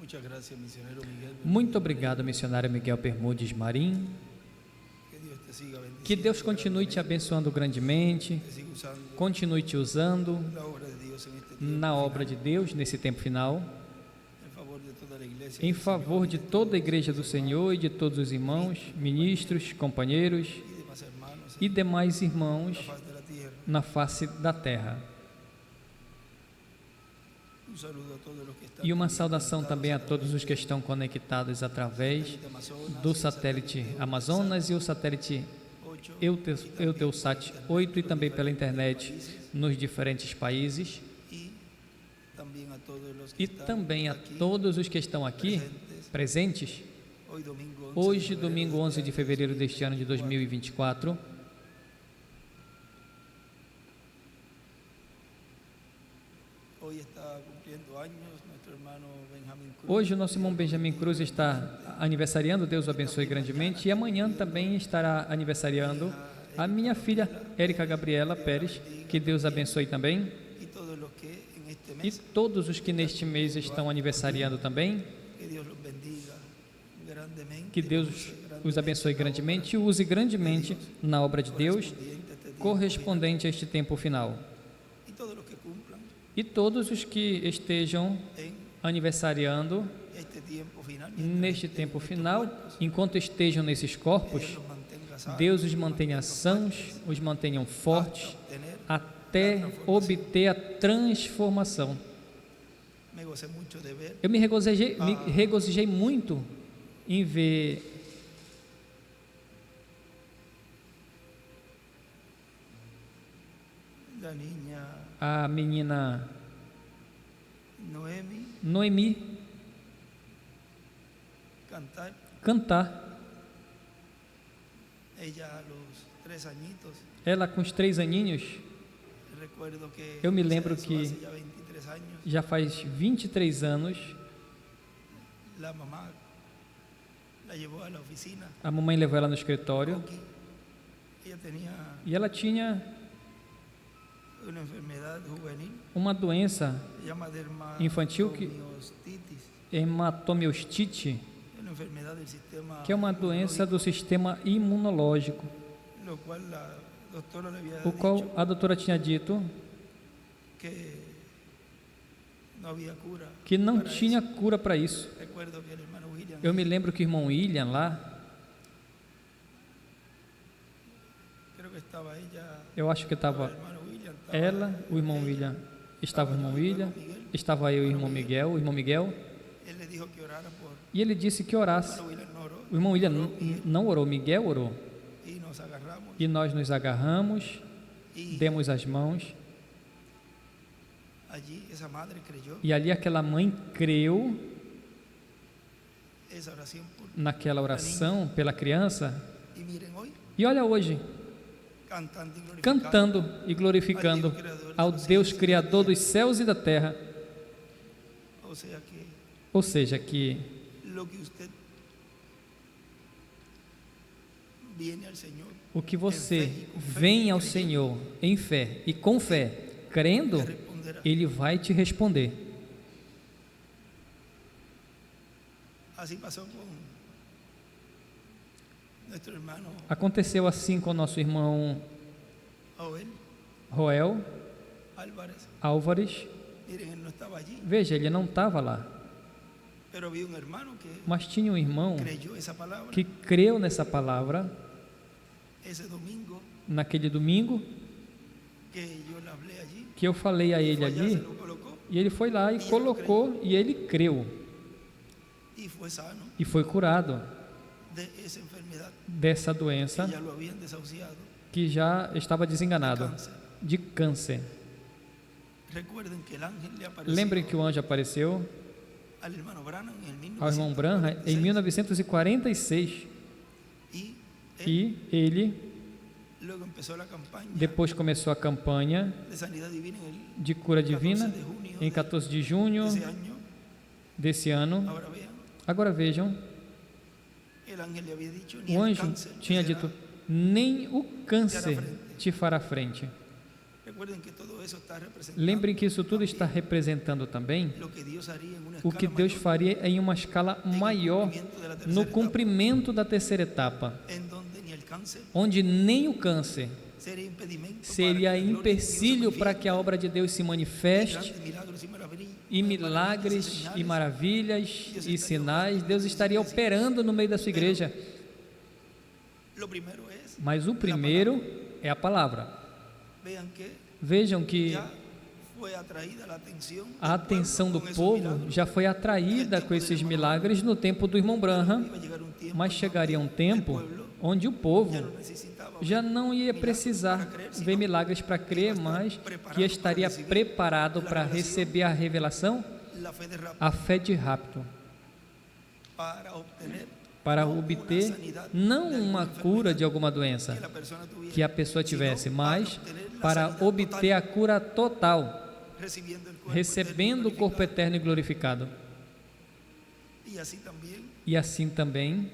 Muchas gracias, misionero Miguel. Muito obrigado, missionário Miguel Bermudes Marim. Que Dios te siga bendiciendo. Que Deus continue te abençoando grandemente, Te siga usando continue te usando la obra de Dios en este tiempo na obra final, de Deus nesse tempo final, en favor de toda la iglesia em del favor Señor de y de toda a todos igreja do los Senhor e de todos os irmãos, ministros, companheiros y demás hermanos e en demais la irmãos faz de la tierra. na face da terra. Un saludo a todos los que están E uma saudação conectados também a a todos os que estão conectados através satélite Amazonas, do el satélite Amazonas e o satélite 8, Eutelsat 8 e também pela internet nos diferentes países. y también a todos los que E están também a aquí todos os que estão aqui presentes. Hoje, domingo 11 de fevereiro deste ano de 2024, Hoy está cumpliendo años nuestro hermano Benjamín Cruz. hoje o nosso irmão Benjamin Cruz está aniversariando, Deus o abençoe grandemente, e amanhã também estará aniversariando a minha filha Érica Gabriela Pérez, que Deus abençoe também, Y todos los que en este e mes, todos os que neste mês estão aniversariando também, que Dios los bendiga grandemente, que Deus os abençoe grandemente e use grandemente na obra de Deus, correspondente a este tempo final. y todos los que cumplan E todos os que estejam en aniversariando este tiempo final, neste tempo final, enquanto estejam nesses corpos, Dios los mantenga sanos, Deus os mantenha sãos, os mantenham fortes, obtener. até obter a transformação. Me gocé mucho de ver Eu me regozijei muito em ver la niña a menina Noemi Noemi cantar. Ella a los 3 añitos. Ela com os 3 aninhos, Recuerdo que eu me o sea, lembro eso que hace ya 23 años, já faz 23 anos, la mamá la llevó a la oficina. a mamãe levou ela no escritório Coqui. Ella tenía e ela tinha una enfermedad juvenil, uma doença se llama infantil dermatomiositis, hematomiostite, es una enfermedad del sistema que é uma doença do sistema imunológico, lo cual la doctora le había o qual dicho a doutora tinha dito que no había cura que não para tinha eso. cura para isso. Recuerdo que el hermano William, Eu me lembro que o irmão William lá, creo que estaba ella, eu acho que estaba estava el hermano William, estaba ela, o irmão William, estava o irmão William, estava eu e o irmão Miguel, él le dijo que orara por e ele disse que orasse. el hermano William, no oró, O irmão William não orou, Miguel orou. y nos agarramos E nós nos agarramos, y demos as mãos, allí esa madre creyó e ali aquela mãe creu esa oración por, naquela oração pela criança. y miren hoy E olha hoje, cantando cantando y glorificando e glorificando ao Deus Criador dos céus e da terra. o sea que Ou seja, que lo que usted viene al Señor o que você vem ao Senhor em fé e com fé, crendo, responderá. Ele vai te responder. Así pasó con nuestro hermano Aconteceu assim com o nosso irmão Joel Roel Álvarez. Álvares. Miren, él no estaba allí, Veja, ele não estava lá, pero había un hermano que mas tinha um irmão creyó esa palabra. que creu nessa palavra Ese domingo naquele domingo que yo le hablé allí, que eu falei a ele fue allá, ali, se lo colocó e ele foi lá e colocou e ele creu y fue sano e foi curado de esa enfermedad dessa que doença ya lo habían desahuciado, que já estava desenganado cáncer. de câncer. Recuerden que el ángel le apareció Lembrem que o anjo apareceu al hermano Branham en ao irmão Branham em 1946 y él e ele luego empezó la campaña depois começou a campanha de sanidad divina en el de cura 14 divina de junio em 14 de junho de ese año. desse ano. Ahora vean, Agora vejam, el ángel le había dicho ni o el anjo cáncer tinha será. dito: nem o câncer te fará frente. Recuerden que todo eso está representando Lembrem que isso tudo está representando também lo que Dios haría en una o que escala Deus mayor, faria em uma escala maior no cumprimento da terceira etapa, en donde ni el cáncer onde nem o câncer sería impedimento seria para que la gloria de Dios se empecilho para manifieste, que a obra de Deus se manifeste, grandes milagros y maravillas, e milagres e maravilhas e sinais. Deus estaria operando no meio da sua igreja. Lo primero es, Mas o primeiro é a palavra. vean que Vejam que ya fue atraída la atención a atenção do povo já foi atraída com esses milagres no tempo do irmão Branham, iba a llegar un tiempo mas chegaria um tempo onde o povo ya no necesitaba já não ia precisar ver milagres para crer, mas que estaria preparado para receber a revelação, la fe de rápido a fé de rapto, para para obter não uma cura de alguma doença que la persona tuviera, que a pessoa tivesse, mas para obter a cura total, recibiendo el cuerpo recebendo o corpo eterno e glorificado. y así también, E assim também,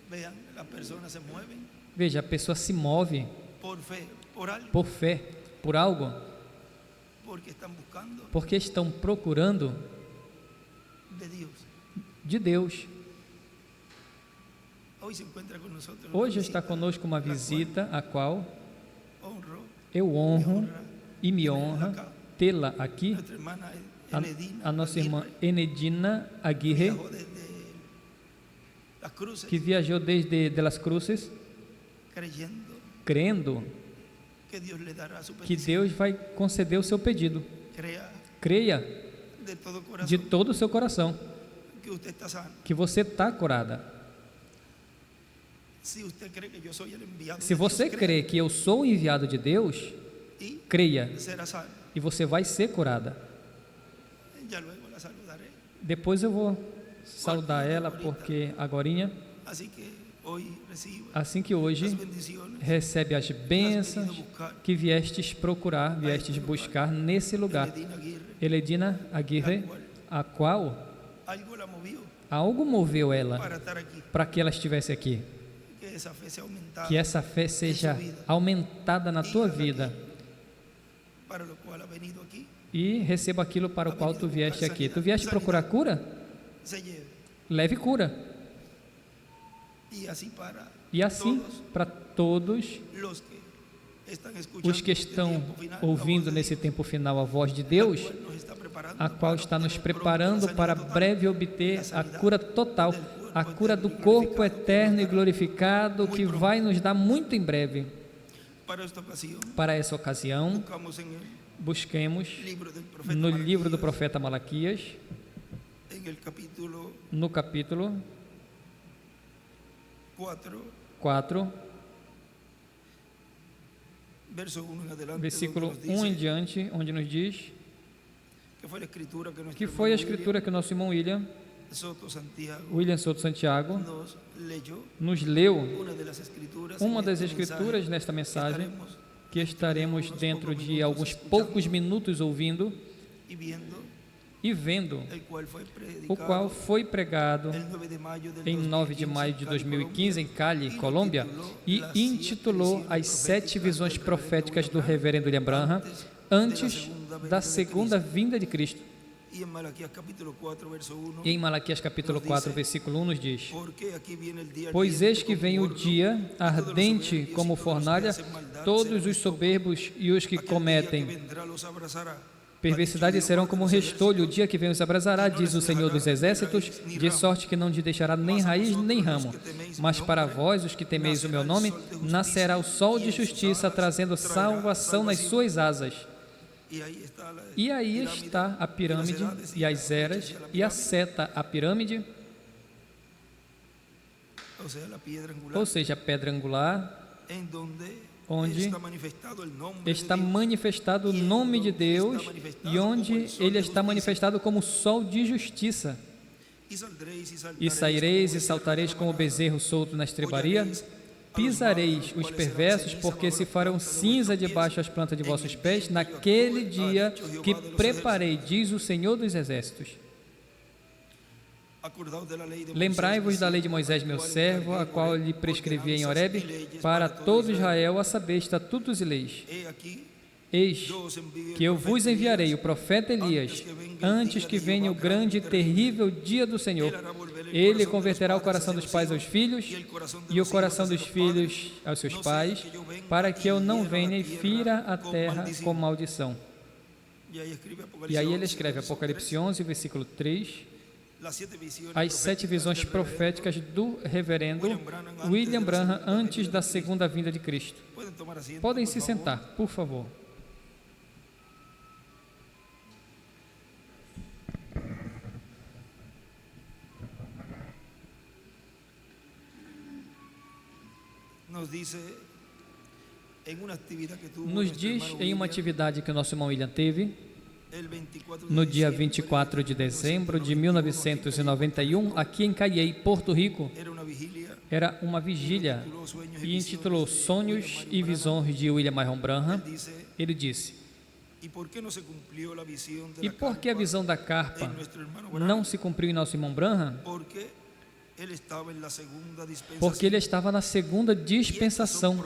vean, las personas se mueven veja, a pessoa se move por fe, por algo, por fé, por algo, porque están buscando porque estão procurando de Dios. de Deus. Hoy se encuentra con nosotros una Hoje visita, está conosco uma la cual visita a qual honro eu honro e me honra tê-la aqui, nuestra hermana Enedina a nossa irmã Aguirre, Enedina Aguirre, viajó desde Las Cruces, que viajou desde de Las Cruces, creyendo crendo que Dios le dará su que petición. Deus vai conceder o seu pedido. Crea Creia de todo corazón de todo o seu coração que usted está sano. que você está curada. Si usted cree que yo soy el enviado Se de Dios, você crê que eu sou o enviado de Deus, y creia será sano. e você vai ser curada. Ya luego la saludaré. Depois eu vou saudar ela, porque agorinha, Así que hoy reciba assim que hoje las bendiciones recebe as bênçãos que viestes procurar, viestes buscar nesse lugar. de Edina Aguirre. Eledina Aguirre, a qual Algo la movió algo moveu ela para estar aquí. para que ela estivesse aqui. Que esa fe sea aumentada, Que essa fé seja aumentada na tua vida para lo cual ha venido aquí, e receba aquilo para o qual tu vieste aqui. Tu vieste procurar cura? se lleve. Leve cura. Y así para E assim, todos para todos los que están escuchando os que este estão tiempo final, la ouvindo voz de nesse Dios, tempo final a voz de Deus, cual nos está preparando a qual para está nos obtener pronto preparando la para sanidad total, breve obter la a sanidad cura total, del cuerpo a cura do eterno e corpo glorificado, eterno e que glorificado, que vai nos dar muito em breve. para esta ocasión Para essa ocasião, buscamos en el busquemos libro del profeta no livro do Malaquías, profeta Malaquias, en el capítulo no capítulo 4, 4, verso 1 en adelante, versículo donde nos 1 em dice diante, onde nos diz que fue la escritura que, nuestro que foi a hermano escritura que o nosso irmão William Soto Santiago William Soto Santiago nos leyó nos leu una de las escrituras, uma en das este escrituras mensaje nesta mensagem, estaremos que estaremos dentro de alguns poucos minutos ouvindo y viendo, e vendo, el cual fue o qual predicado foi pregado el 9 de mayo del em 9 de maio de 2015 em Cali, Colômbia, Colômbia, e intitulou As 7 Visões Proféticas do Reverendo William Branham antes da segunda vinda de Cristo. y en Malaquías capítulo 4 verso 1, E em Malaquias capítulo 4, versículo 1 nos diz: porque aquí viene el día Pois eis ardiente que como vem o horno, dia y todos los ardente soberbios como y todos los que fornalha, hacen maldad todos serán os destruidos. soberbos e os que Aquel día que cometem vendrá los abrazará. perversidade serão como restolho, o dia que vem os abrasará, diz o Senhor dos Exércitos, de sorte que não te deixará nem raiz nem ramo. Mas para vós, os que temeis o meu nome, nascerá o sol de justiça, trazendo salvação nas suas asas. Y ahí está la E aí pirámide, está a pirâmide e as eras e a seta, a pirâmide, o sea, la piedra angular, ou seja, a pedra angular, en donde onde está manifestado el nombre está de Dios, manifestado o nome de Deus e onde ele está manifestado como sol de justiça. E saireis e saltareis como o bezerro solto na estrebaria, pisareis os perversos, porque se farão cinza debaixo das plantas de vossos pés, naquele dia que preparei, diz o Senhor dos Exércitos. Lembrai-vos da lei de Moisés, meu servo, a qual lhe prescrevi em Horebe, para todo Israel, a saber, estatutos e leis. Eis que eu vos enviarei o profeta Elias, antes que venha o grande e terrível dia do Senhor. Ele converterá o coração dos pais aos filhos e o coração dos filhos aos seus pais, para que eu não venha e fira a terra com maldição. E aí ele escreve Apocalipse 11, versículo 3, as 7 visões proféticas do reverendo William Branham antes da segunda vinda de Cristo. Podem se sentar, por favor. Nos diz em uma atividade que o nosso irmão William teve, no dia 24 de dezembro de 1991, aqui em Caiei, Porto Rico, era uma vigília e intitulou Sonhos e Visões de William Marion Branham. Ele disse: e por que a visão da carpa não se cumpriu em nosso irmão Branham? Porque ele estava na segunda dispensação,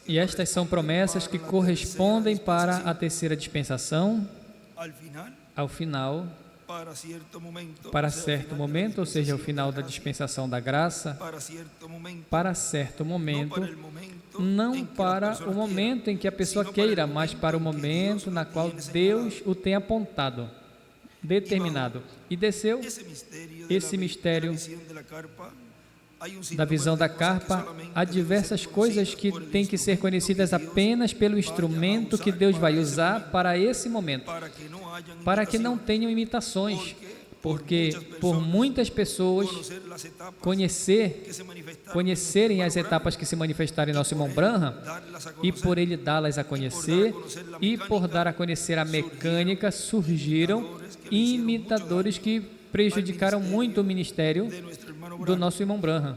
e estas são promessas que correspondem para a terceira dispensação, ao final, para certo momento, ou seja, o final da dispensação da graça, para certo momento, não para o momento em que a pessoa queira, mas para o momento na qual Deus o tem apontado, determinado. E desceu esse mistério da visão da carpa. Há diversas coisas que têm que ser conhecidas apenas pelo instrumento que Deus vai usar para esse momento, para que não tenham imitações, porque por muitas pessoas conhecerem as etapas que se manifestaram em nosso irmão Branham, e por ele dá-las a conhecer, e por dar a conhecer a mecânica, surgiram imitadores que prejudicaram muito o ministério do nosso irmão Branham.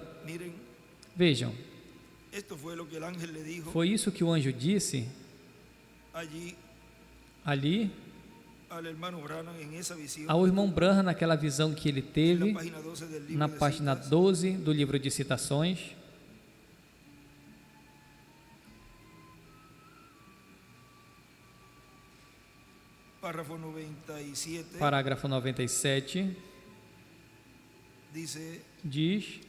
Vejam, foi isso que o anjo disse ali ao irmão Branham naquela visão que ele teve na página 12 do livro de Citações. Parágrafo 97 diz: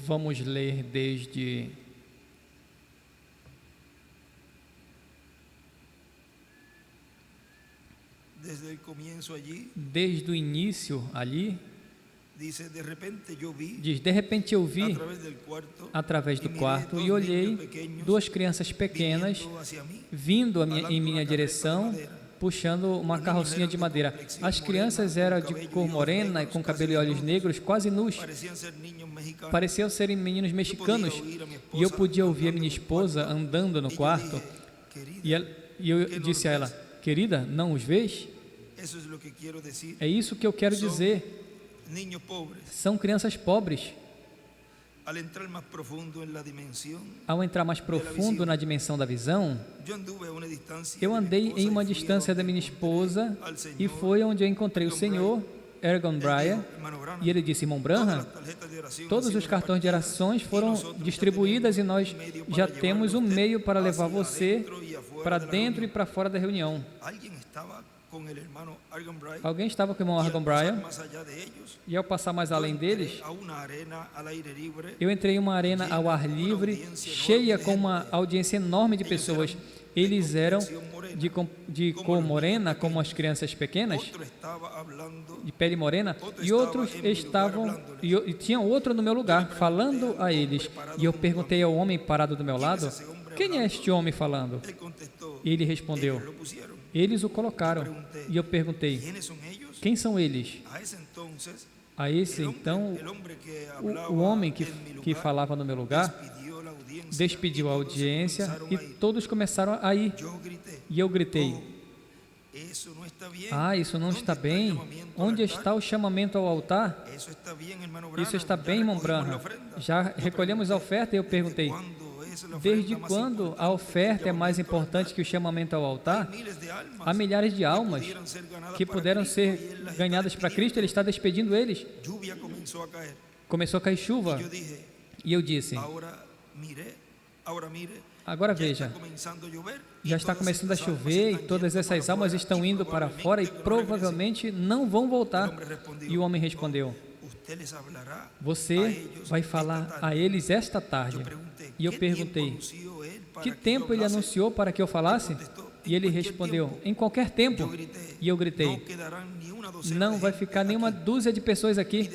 vamos ler desde o início ali. Diz: de repente eu vi através do quarto e olhei 2 crianças pequenas vindo em minha direção, puxando uma carrocinha de madeira. As crianças eram de cor morena e com cabelo e olhos negros, quase nus. Pareciam serem meninos mexicanos. E eu podia ouvir a minha esposa andando no quarto. E eu disse a ela: querida, não os vês? É isso que eu quero dizer. São crianças pobres. Ao entrar mais profundo na dimensão da visão, eu andei em uma distância da minha esposa e foi onde eu encontrei o senhor Ergon Bryan, e ele disse: irmão Branham, todos os cartões de orações foram distribuídos e nós já temos um meio para levar você para dentro e para fora da reunião. Alguém estava com o irmão Ergon Bryan, e ao passar mais além deles, eu entrei em uma arena ao ar livre, cheia com uma audiência enorme de pessoas. Eles eram de cor morena, como as crianças pequenas, de pele morena, e outros estavam, e tinha outro no meu lugar, falando a eles. E eu perguntei ao homem parado do meu lado: quem é este homem falando? E ele respondeu: eles o colocaram. E eu perguntei: quem são eles? A esse então, o homem que falava no meu lugar despediu a audiência e todos começaram a ir. E eu gritei: Ah, isso não está bem. Onde está o chamamento ao altar? Isso está bem, irmão Branham. Já recolhemos a oferta e eu perguntei, desde quando a oferta é mais importante que o chamamento ao altar? Há milhares de almas que puderam ser ganhadas para Cristo, Ele está despedindo eles. Começou a cair chuva e eu disse, agora veja, já está começando a chover e todas essas almas estão indo para fora e provavelmente não vão voltar. E o homem respondeu, você vai falar a eles esta tarde. E eu perguntei, que tempo ele anunciou para que eu falasse? E ele respondeu, em qualquer tempo. E eu gritei, não vai ficar nenhuma dúzia de pessoas aqui.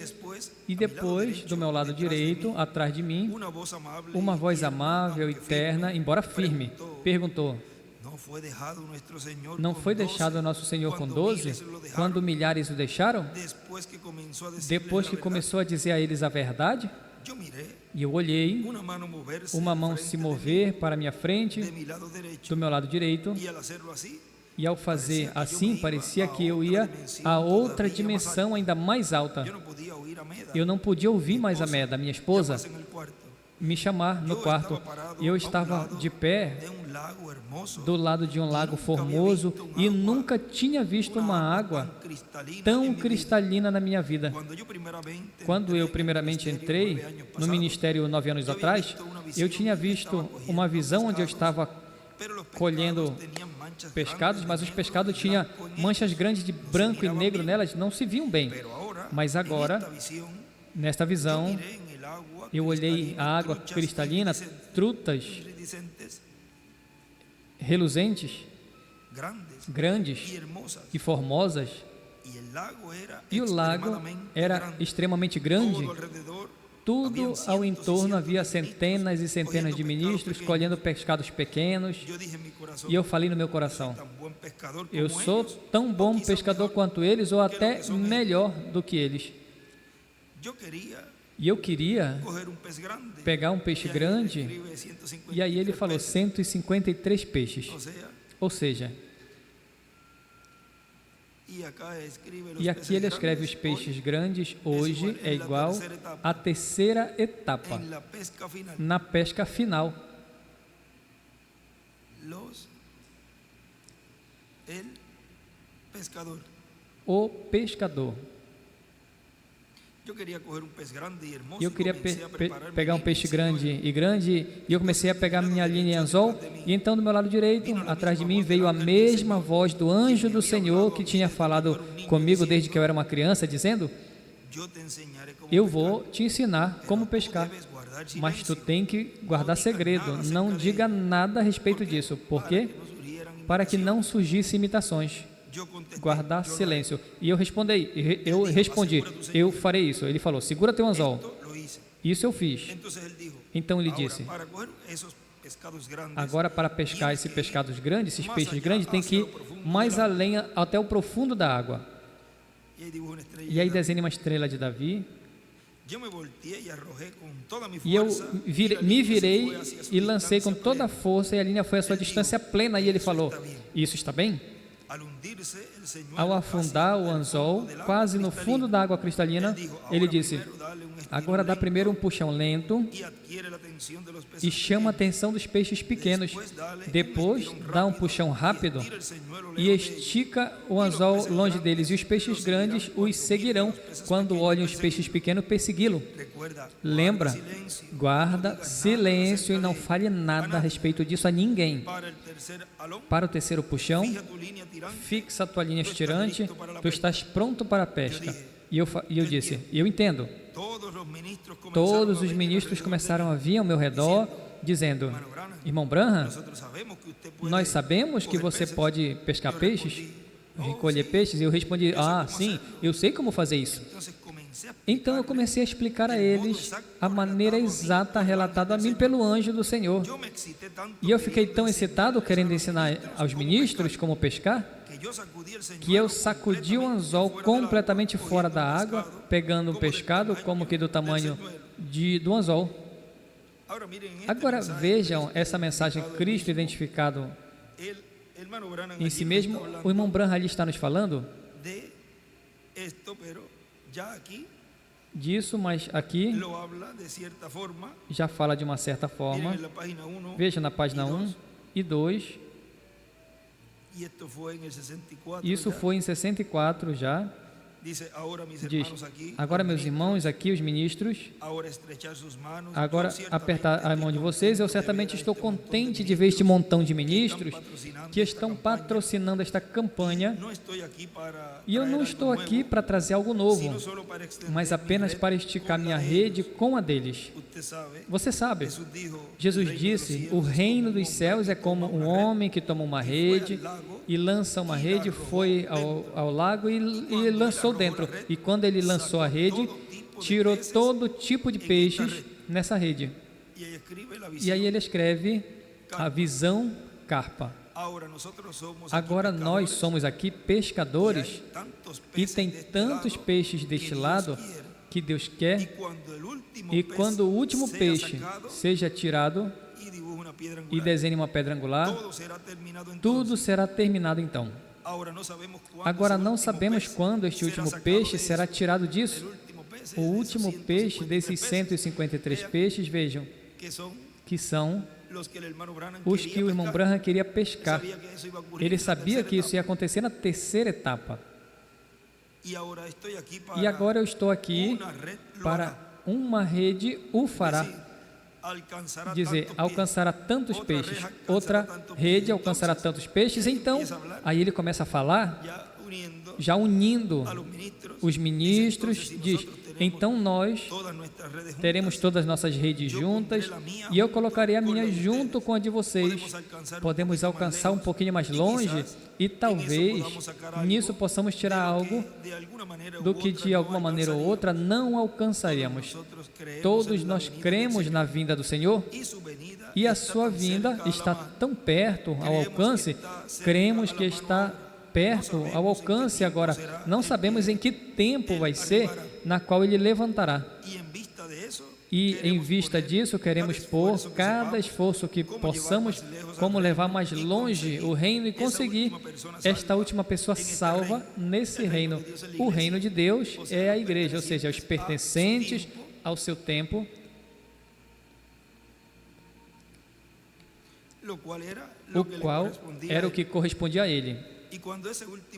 E depois, do meu lado direito, atrás de mim, uma voz amável e terna, embora firme, perguntou, não foi deixado o nosso Senhor com 12, quando milhares o deixaram? Depois que começou a dizer a eles a verdade? E eu olhei, uma mão se mover para a minha frente, do meu lado direito, e ao fazer assim, parecia que eu ia a outra dimensão ainda mais alta. Eu não podia ouvir mais a Meda, minha esposa, me chamar no quarto. Eu estava de pé do lado de um lago formoso e nunca tinha visto uma água tão cristalina na minha vida. Quando eu primeiramente entrei no ministério 9 anos atrás, eu tinha visto uma visão onde eu estava colhendo pescados, mas os pescados tinham manchas grandes de branco e negro nelas, não se viam bem. Mas agora, nesta visão, eu olhei a água cristalina, trutas reluzentes, grandes e formosas, e o lago era extremamente grande. Tudo ao entorno havia centenas e centenas de ministros colhendo pescados pequenos, e eu falei no meu coração, eu sou tão bom pescador quanto eles, ou até melhor do que eles. E eu queria pegar um peixe grande, e aí ele falou 153 peixes, ou seja, e aqui ele escreve os peixes grandes, hoje é igual à terceira etapa, na pesca final. O pescador. Eu queria pegar um peixe grande, e eu comecei a pegar minha linha anzol, e então do meu lado direito, atrás de mim, veio a mesma voz do anjo do Senhor que tinha falado comigo desde que eu era uma criança, dizendo, eu vou te ensinar como pescar, mas tu tem que guardar segredo, não diga nada a respeito disso. Por quê? Para que não surgissem imitações. Guardar silêncio. E eu respondi, eu farei isso. Ele falou, segura teu anzol. Isso eu fiz. Então ele disse, agora para pescar esses pescados grandes, esses peixes grandes, tem que ir mais além, até o profundo da água. E aí desenha uma estrela de Davi. E eu me virei e lancei com toda a força, e a linha foi a sua distância plena, e ele falou, isso está bem? Ao afundar o anzol quase no fundo da água cristalina, ele disse, agora dá primeiro um puxão lento e chama a atenção dos peixes pequenos. Depois dá um puxão rápido e estica o anzol longe deles, e os peixes grandes os seguirão quando olhem os peixes pequenos persegui-lo. Lembra, guarda silêncio e não fale nada a respeito disso a ninguém. Para o terceiro puxão, fixa a tua linha estirante, tu estás pronto para a pesca. E eu disse, eu entendo. Todos os ministros começaram a vir ao meu redor, dizendo, irmão Branham, nós sabemos que você pode pescar peixes, recolher peixes. E eu respondi, sim, eu sei como fazer isso. Então eu comecei a explicar a eles a maneira exata relatada a mim pelo anjo do Senhor. E eu fiquei tão excitado querendo ensinar aos ministros como pescar, que eu sacudi o anzol completamente fora da água, pegando o pescado como que do tamanho do anzol. Agora vejam essa mensagem, Cristo identificado em si mesmo, o irmão Branham ali está nos falando disso, mas aqui já fala de uma certa forma. Veja na página 1 e 2. Isso foi em 64 já. Diz: agora, meus irmãos, aqui os ministros, agora apertar a mão de vocês. Eu certamente estou contente de ver este montão de ministros que estão patrocinando esta campanha. E eu não estou aqui para trazer algo novo, mas apenas para esticar minha rede com a deles. Você sabe, Jesus disse: o reino dos céus é como um homem que toma uma rede e lança uma rede, foi ao lago e lançou dentro. E quando ele lançou a rede, tirou todo tipo de peixes nessa rede. E aí ele escreve a visão carpa. Agora nós somos aqui pescadores e tem tantos peixes deste lado que Deus quer, e quando o último peixe seja tirado e desenhe uma pedra angular, tudo será terminado então. Agora não sabemos quando este último peixe será tirado disso. O último peixe desses 153 peixes, vejam, que são os que o irmão Branham queria pescar. Ele sabia que isso ia acontecer na terceira etapa. E agora eu estou aqui para uma rede o fará. Dizer, alcançará tantos peixes. Outra rede alcançará tantos peixes. Então, aí ele começa a falar, já unindo os ministros, diz: então nós teremos todas as nossas redes juntas e eu colocarei a minha junto com a de vocês. Podemos alcançar um pouquinho mais longe e talvez nisso possamos tirar algo do que de alguma maneira ou outra não alcançaríamos. Todos nós cremos na vinda do Senhor e a sua vinda está tão perto ao alcance, cremos que está perto ao alcance agora. Não sabemos em que tempo vai ser na qual ele levantará. E em vista disso, queremos pôr cada esforço que possamos, como levar mais longe o reino e conseguir esta última pessoa salva nesse reino. O reino de Deus é a igreja, ou seja, os pertencentes ao seu tempo, o qual era o que correspondia a ele.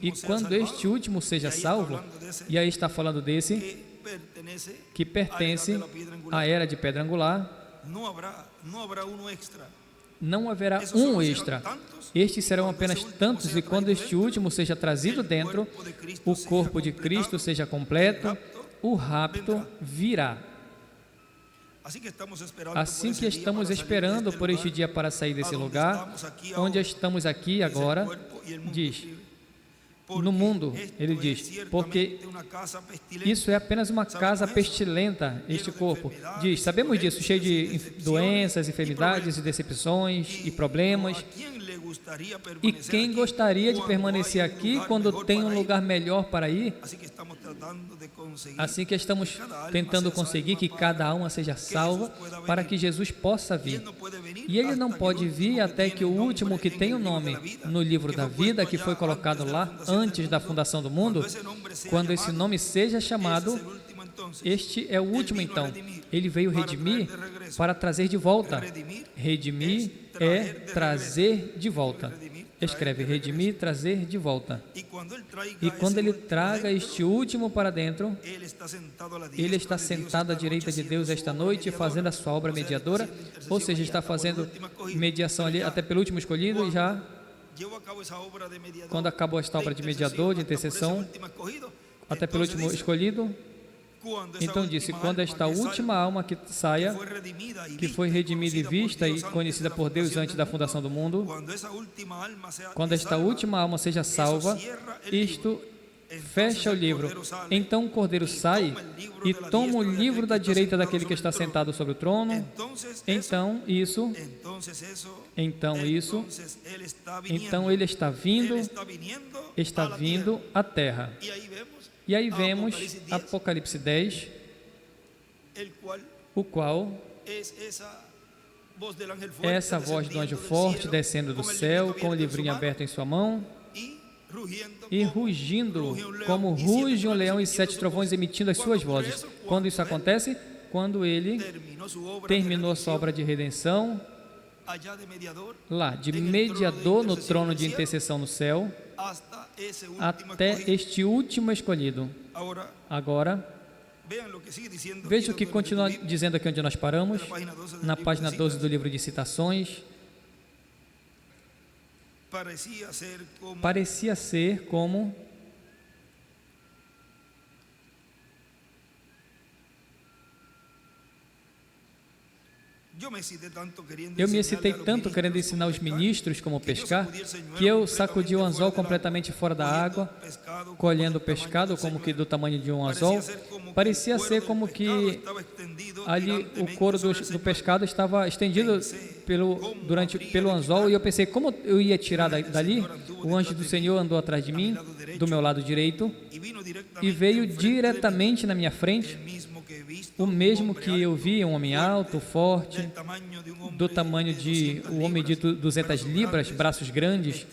E quando este último seja salvo, e aí está falando desse que pertence à era de pedra angular, não haverá um extra. Estes serão apenas tantos, e quando este último seja trazido dentro, o corpo de Cristo seja completo, o rapto virá. Assim que estamos esperando por este dia para sair desse lugar, onde estamos aqui agora, diz, no mundo, ele diz, porque isso é apenas uma casa pestilenta, este corpo. Diz, sabemos disso, cheio de doenças, enfermidades, e decepções e problemas. E quem gostaria de permanecer aqui quando tem um lugar melhor para ir? Assim que estamos tentando conseguir que cada alma seja salva para que Jesus possa vir. E ele não pode vir até que o último que tem o nome no livro da vida, que foi colocado lá antes da fundação do mundo, quando esse nome seja chamado, este é o último então. Ele veio redimir para trazer de volta. Redimir é trazer de volta. Escreve redimir, trazer de volta. E quando ele traga este último para dentro, ele está sentado à direita de Deus esta noite, fazendo a sua obra mediadora, ou seja, está fazendo mediação ali até pelo último escolhido, e já quando acabou esta obra de mediador, de intercessão, até pelo último escolhido. Então disse, quando esta última alma que saia, que foi redimida e vista e conhecida por Deus antes da fundação do mundo, quando esta última alma seja salva, isto fecha o livro. Então o Cordeiro sai e toma o livro da direita daquele que está sentado sobre o trono. Então ele está vindo à terra. E aí vemos Apocalipse 10, o qual essa voz do anjo forte descendo do céu, com o livrinho aberto em sua mão, e rugindo, como ruge um leão e 7 trovões emitindo as suas vozes. Quando isso acontece? Quando ele terminou a sua obra de redenção, lá, de mediador no trono de intercessão no céu, até este último escolhido. Agora, veja o que continua dizendo aqui onde nós paramos, na página 12 do livro de citações. Parecia ser como eu me excitei tanto querendo ensinar os ministros como pescar, que eu sacudi o anzol completamente fora da água, colhendo o pescado como que do tamanho de um anzol. Parecia ser como que ali o couro do pescado estava estendido pelo anzol, e eu pensei, como eu ia tirar dali? O anjo do Senhor andou atrás de mim, do meu lado direito, e veio diretamente na minha frente, o mesmo que eu vi, um homem alto, forte, do tamanho de um homem de 200 libras, braços grandes,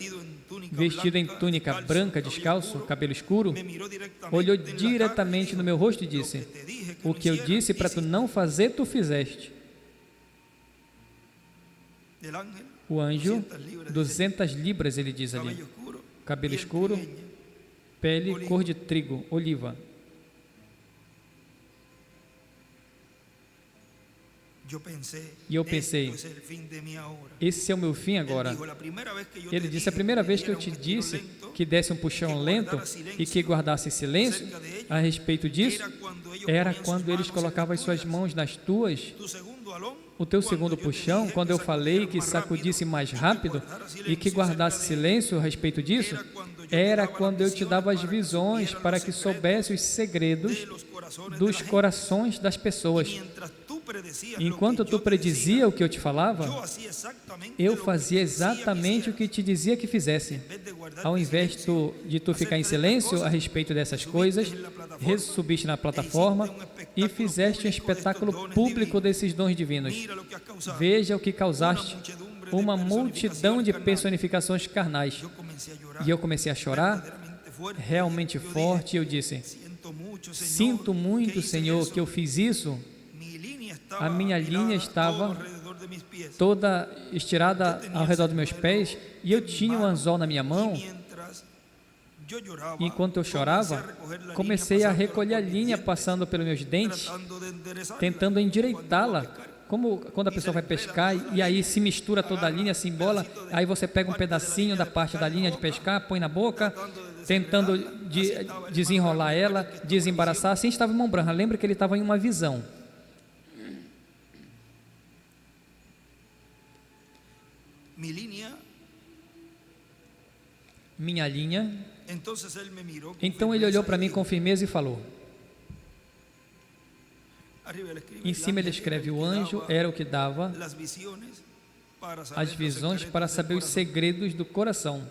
vestido em túnica branca, descalço, cabelo escuro, olhou diretamente no meu rosto e disse: o que eu disse para tu não fazer, tu fizeste. O anjo, 200 libras, ele diz ali, cabelo escuro, pele cor de trigo, oliva. E eu pensei, esse é o meu fim agora. Ele disse, a primeira vez que eu te disse que desse um puxão lento e que guardasse silêncio a respeito disso, era quando eles colocavam as suas mãos nas tuas. O teu segundo puxão, quando eu falei que sacudisse mais rápido e que guardasse silêncio a respeito disso, era quando eu te dava as visões para que soubesse os segredos dos corações das pessoas. Enquanto tu predizia o que eu te falava, eu fazia exatamente o que te dizia que fizesse. Ao invés de tu ficar em silêncio a respeito dessas coisas, subiste na plataforma e fizeste um espetáculo público desses dons divinos. Veja o que causaste, uma multidão de personificações carnais. E eu comecei a chorar, realmente forte, e eu disse, sinto muito, Senhor, que eu fiz isso. A minha linha estava toda estirada ao redor dos meus pés e eu tinha um anzol na minha mão. Enquanto eu chorava, comecei a recolher a linha passando pelos meus dentes, tentando endireitá-la. Como quando a pessoa vai pescar e aí se mistura toda a linha, se embola, aí você pega um pedacinho da parte da linha de pescar, põe na boca, tentando desenrolar ela, desembaraçar. Assim estava o irmão Branham. Lembra que ele estava em uma visão. Minha linha. Então ele olhou para mim com firmeza e falou. Em cima ele escreve, o anjo era o que dava as visões para saber os segredos do coração.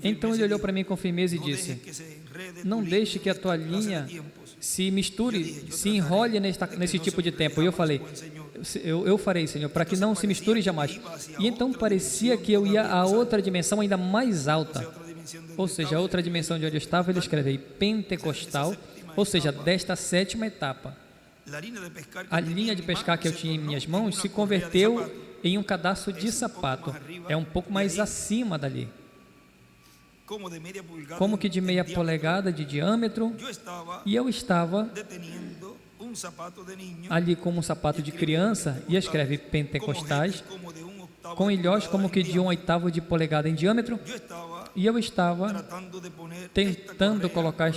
Então ele olhou para mim com firmeza e disse, não deixe que a tua linha se misture, se enrole nesse tipo de tempo. E eu falei, eu farei, Senhor, para que não se misture jamais. E então parecia que eu ia a outra dimensão ainda mais alta. Ou seja, a outra dimensão de onde eu estava, ele escreve pentecostal, ou seja, desta 7ª etapa. A linha de pescar que eu tinha em minhas mãos se converteu em um cadastro de sapato. É um pouco mais acima dali. Como que de meia polegada de diâmetro, e eu estava ali como um sapato de criança, e escreve pentecostais, com ilhós como que de 1/8 de polegada em diâmetro, e eu estava tentando colocar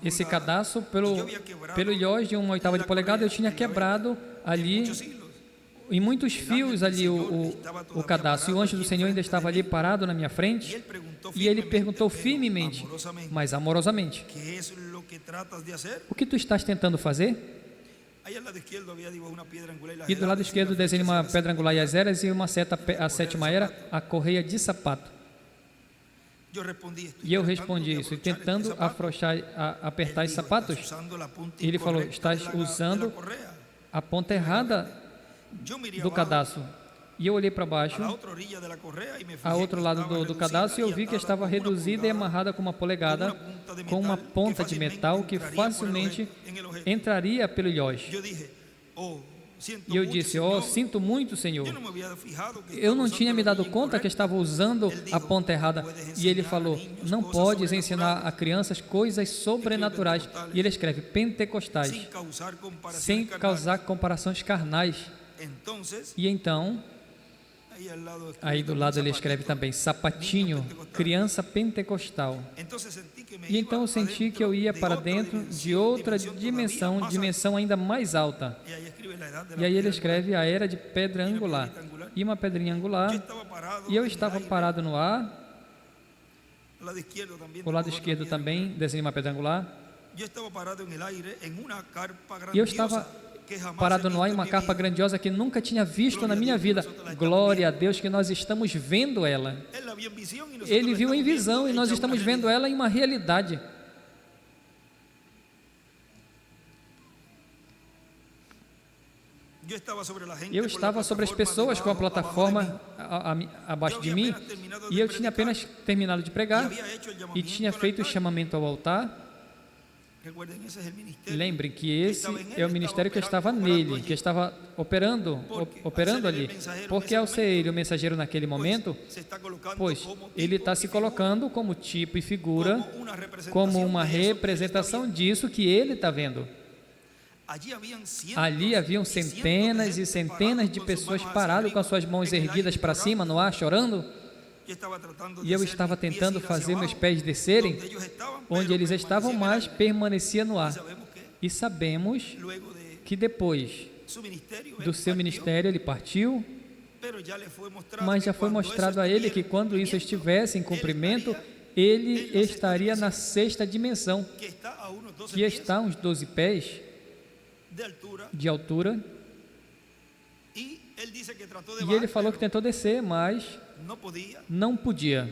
esse cadastro pelo ilhós de 1/8 de polegada. Eu tinha quebrado ali em muitos fios ali o cadastro, e o anjo do Senhor ainda estava ali parado na minha frente, e ele perguntou firmemente, mas amorosamente, o que tu estás tentando fazer? E do lado esquerdo desenha uma pedra angular e as eras, e uma seta, a 7ª era a correia de sapato. E eu respondi isso, e tentando apertar os sapatos, ele falou: estás usando a ponta errada do cadastro. E eu olhei para baixo, a outro lado do cadastro, e eu vi que estava reduzida e amarrada com uma polegada, com uma ponta de metal que facilmente entraria pelo ilhós. E eu disse: oh, sinto muito, Senhor. Eu não tinha me dado conta que estava usando a ponta errada. E ele falou: não podes ensinar a crianças coisas sobrenaturais. E ele escreve pentecostais, sem causar comparações carnais. E então, aí do lado ele escreve também sapatinho, criança pentecostal. E então eu senti que eu ia para dentro de outra dimensão ainda mais alta. E aí ele escreve a era de pedra angular, e uma pedrinha angular, e eu estava parado no ar. O lado esquerdo também desenha uma pedra angular. E eu estava parado no ar em uma carpa grandiosa que nunca tinha visto na minha vida. Glória a Deus que nós estamos vendo ela. Ele viu em visão e nós estamos vendo ela em uma realidade. Eu estava sobre as pessoas com a plataforma abaixo de mim, e eu tinha apenas terminado de pregar e tinha feito o chamamento ao altar. Lembrem que esse é o ministério que estava nele, que estava operando ali, porque ao ser ele o mensageiro naquele momento, pois ele está se colocando como tipo e figura, como uma representação disso que ele está vendo. Ali haviam centenas e centenas de pessoas paradas com as suas mãos erguidas para cima no ar, chorando. E eu estava tentando fazer meus pés descerem onde eles estavam, mas permanecia no ar. E sabemos que depois do seu ministério ele partiu, mas já foi mostrado a ele que quando isso estivesse em cumprimento, ele estaria na sexta dimensão, que está a uns 12 pés de altura. E ele falou que tentou descer, mas não podia.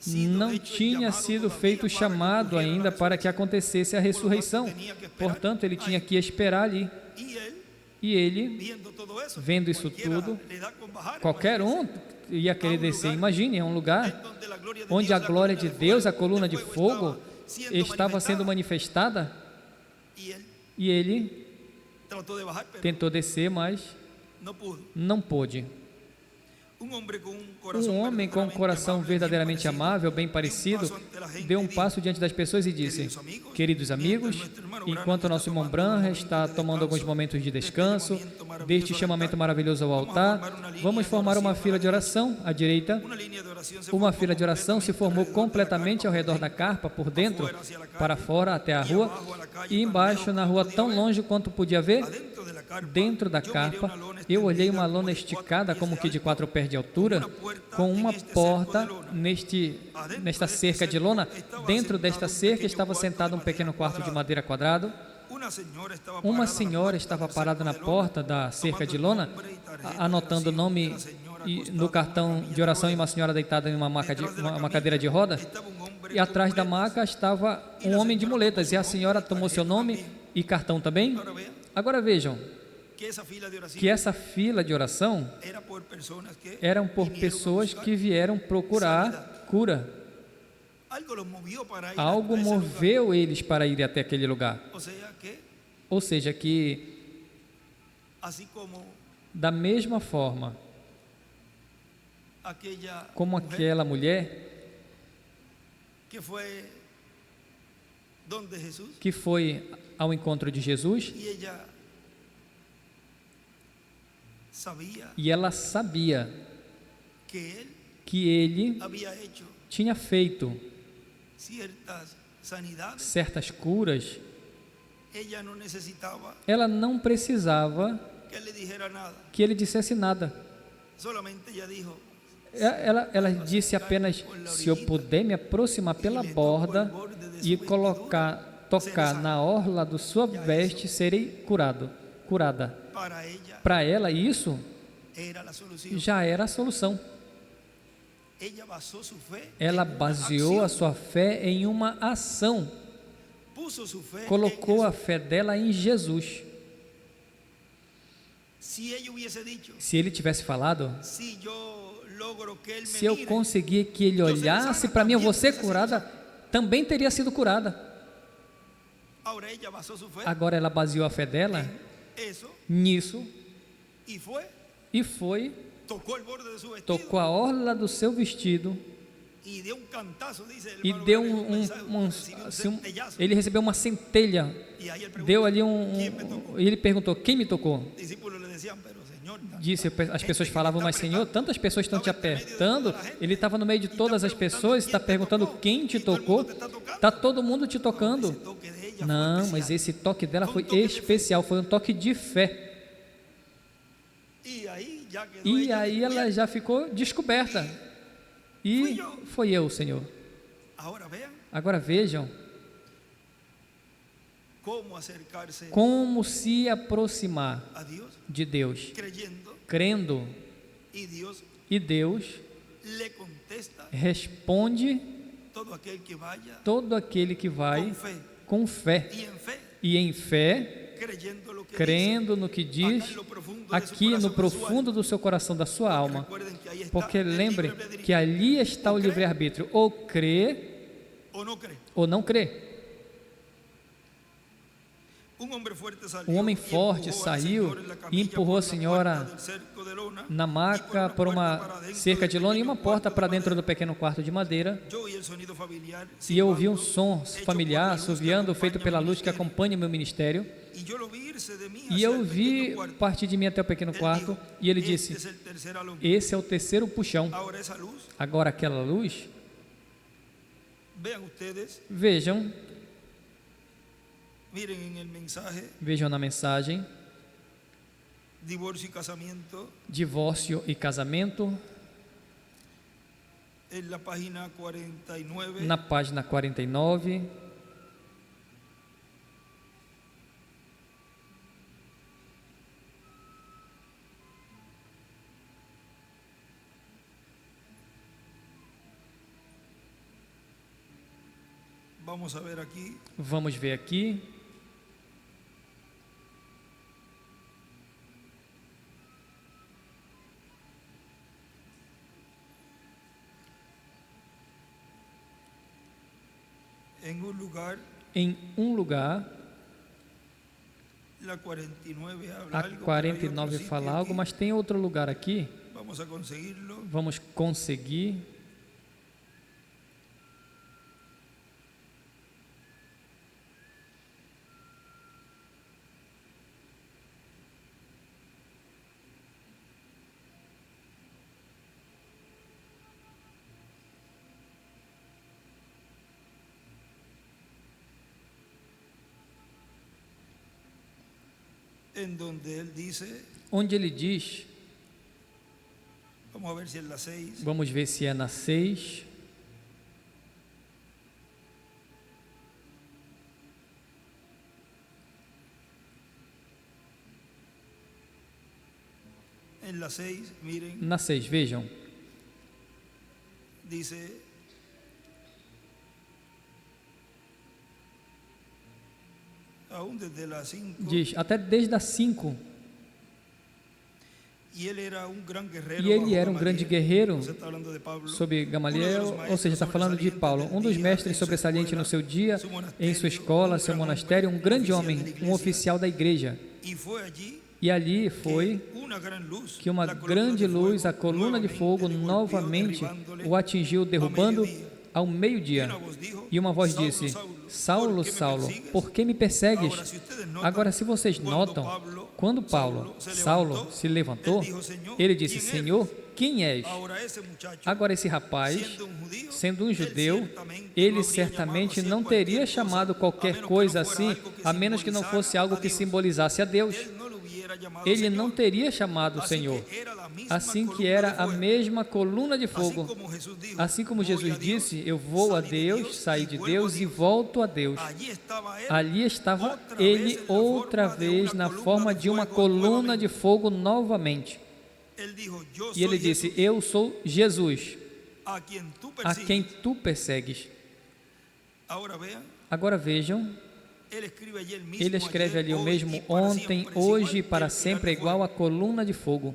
Não tinha sido feito o chamado ainda para que acontecesse a ressurreição. Portanto, ele tinha que esperar ali. E ele, vendo isso tudo, qualquer um ia querer descer. Imagine, é um lugar onde a glória de Deus, a coluna de fogo, estava sendo manifestada. E ele tentou descer, mas não pôde. Um homem com um coração verdadeiramente amável, bem parecido, deu um passo diante das pessoas e disse: queridos amigos, enquanto nosso irmão Branham está tomando alguns momentos de descanso deste chamamento maravilhoso ao altar, vamos formar uma fila de oração à direita. Uma fila de oração se formou completamente ao redor da carpa, por dentro, para fora, até a rua, e embaixo, na rua, tão longe quanto podia ver. Dentro da carpa, eu olhei uma lona esticada, como que de 4 pés de altura, com uma porta nesta cerca de lona. Dentro desta cerca estava sentado um pequeno quarto de madeira quadrado. Uma senhora estava parada na porta da cerca de lona, anotando o nome no cartão de oração, e uma senhora deitada em uma cadeira de roda. E atrás da maca estava um homem de muletas, e a senhora tomou seu nome e cartão também. Agora vejam que essa fila de oração eram por pessoas que vieram procurar cura. Algo moveu eles para ir até aquele lugar. Ou seja, que da mesma forma como aquela mulher que foi ao encontro de Jesus, e ela sabia que ele tinha feito certas curas. Ela não precisava que ele dissesse nada. Ela disse apenas: se eu puder me aproximar pela borda e tocar na orla da sua veste, serei curada. Para ela, isso já era a solução. ela baseou a sua fé em uma ação, colocou a fé dela em Jesus. Se ele tivesse falado, se eu conseguir que ele olhasse para mim, eu vou ser curada, também teria sido curada. Agora ela baseou a fé dela nisso e foi, tocou a orla do seu vestido e deu ele recebeu uma centelha, deu ali e ele perguntou: quem me tocou? Disse, as pessoas falavam: mas Senhor, tantas pessoas estão te apertando. Ele estava no meio de todas as pessoas, está perguntando quem te tocou. Está todo mundo te tocando. Não, mas esse toque dela foi especial, foi um toque de fé. E aí ela já ficou descoberta. E foi eu, Senhor. Agora vejam como se aproximar de Deus, crendo, e Deus responde todo aquele que vai com fé, e em fé, crendo no que diz aqui no profundo do seu coração, da sua alma, porque lembre que ali está o livre-arbítrio, ou crê ou não crê. Um homem forte saiu e empurrou a senhora na maca por uma cerca de lona e uma porta para dentro do pequeno quarto de madeira. E eu ouvi um som familiar assoviando, feito pela luz que acompanha o meu ministério. E eu vi partir de mim até o pequeno quarto, e ele disse: esse é o terceiro puxão. Agora aquela luz, vejam na mensagem, divórcio e casamento, na página 49. Vamos ver aqui. Em um lugar, a 49 fala algo, mas tem outro lugar aqui. Vamos conseguir. Onde ele diz, vamos ver se é na 6. Na 6, vejam. Diz, até desde as 5. E ele era um grande guerreiro, sobre Gamaliel, ou seja, está falando de Paulo, um dos mestres sobressalentes no seu dia, em sua escola, seu monastério, um grande homem, um oficial da igreja. E ali foi que uma grande luz, a coluna de fogo, novamente o atingiu, derrubando ao meio-dia. E uma voz disse: Saulo, Saulo, por que me persegues? Agora, se vocês notam, quando Saulo se levantou, ele disse: Senhor, quem és? Agora, esse rapaz, sendo um judeu, ele certamente não teria chamado qualquer coisa assim, a menos que não fosse algo que simbolizasse a Deus. Ele não teria chamado o Senhor. Assim que era a mesma coluna de fogo. Assim como Jesus disse: eu vou a Deus, saí de Deus e volto a Deus. Ali estava ele outra vez na forma de uma coluna de fogo novamente. E ele disse: eu sou Jesus. a quem tu persegues. Agora vejam, ele escreve ali o mesmo ontem, hoje e para sempre é igual à coluna de fogo.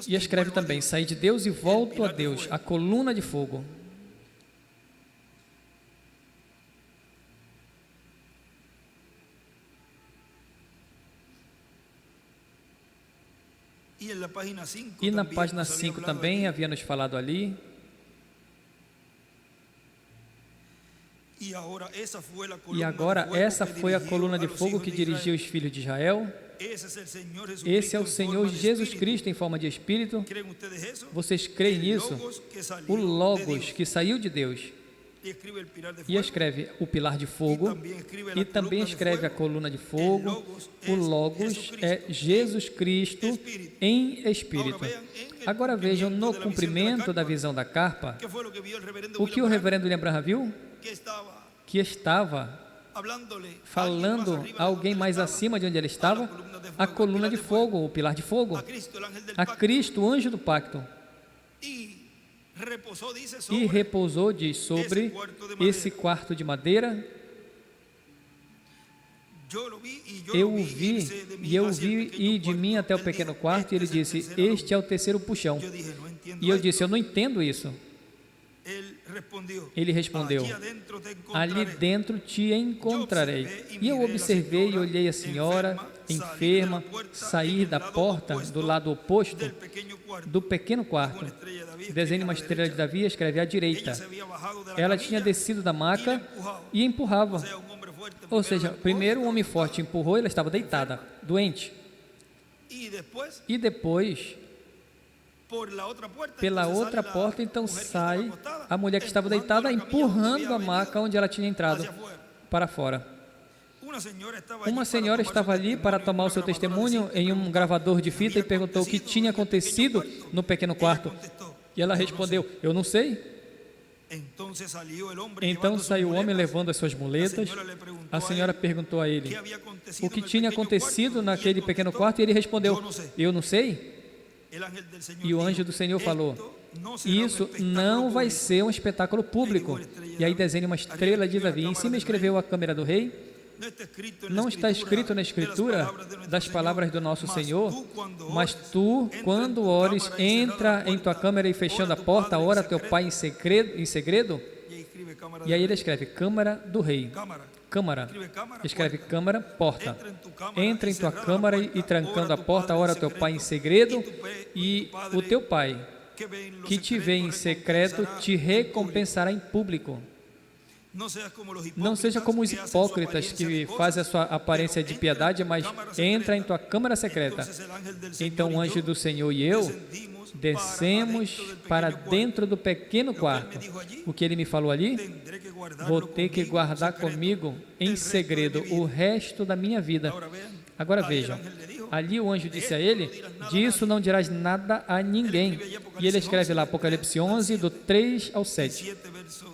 E escreve também, saí de Deus e volto a Deus, a coluna de fogo. E na página 5 também havia nos falado ali. E agora essa foi a coluna de fogo que dirigiu os filhos de Israel. Esse é o Senhor Jesus Cristo em forma de Espírito. Vocês creem nisso? O Logos que saiu de Deus. E escreve o pilar de fogo e também escreve a coluna de fogo. O Logos é Jesus Cristo em Espírito. Agora vejam, no cumprimento da visão da carpa, o que o reverendo William Branham viu? Que estava falando a alguém mais acima de onde ele estava, a coluna de fogo, o pilar de fogo, a Cristo, o anjo do pacto. E repousou, diz, sobre esse quarto de madeira. Eu o vi, e de mim até o pequeno quarto, e ele disse, este é o terceiro puxão. E eu disse, eu não entendo isso. Ele respondeu, ali dentro te encontrarei. E eu observei e olhei a senhora enferma sair da porta do lado oposto do pequeno quarto. Desenha uma estrela de Davi, escreve à direita. Ela tinha descido da maca e empurrava. Ou seja, primeiro um homem forte empurrou, ela estava deitada, doente. E depois, pela outra porta, então sai a mulher que estava deitada, empurrando a maca onde ela tinha entrado, para fora. Uma senhora estava ali para tomar o seu testemunho em um gravador de fita e perguntou o que tinha acontecido no pequeno quarto. E ela respondeu, eu não sei. Então saiu o homem levando as suas muletas. A senhora perguntou a ele o que tinha acontecido naquele pequeno quarto e ele respondeu, eu não sei. E o anjo do Senhor falou, isso não vai ser um espetáculo público. E aí desenha uma estrela de Davi. Em cima escreveu a câmera do rei. Não está escrito na Escritura das palavras do nosso Senhor, mas tu, quando ores, entra em tua câmara e fechando a porta, ora teu pai em segredo. E aí ele escreve câmara do rei. Câmara. Escreve câmara, porta. Entra em tua câmara e trancando a porta, ora teu pai em segredo, e o teu pai, que te vê em secreto, te recompensará em público. Não seja como os hipócritas que fazem a sua aparência de piedade, mas entra em tua câmara secreta. Então o anjo do Senhor e eu descemos para dentro do pequeno quarto. O que ele me falou ali? Vou ter que guardar comigo em segredo o resto da minha vida. Agora vejam, ali o anjo disse a ele, disso não dirás nada a ninguém. E ele escreve lá Apocalipse 11, do 3 ao 7.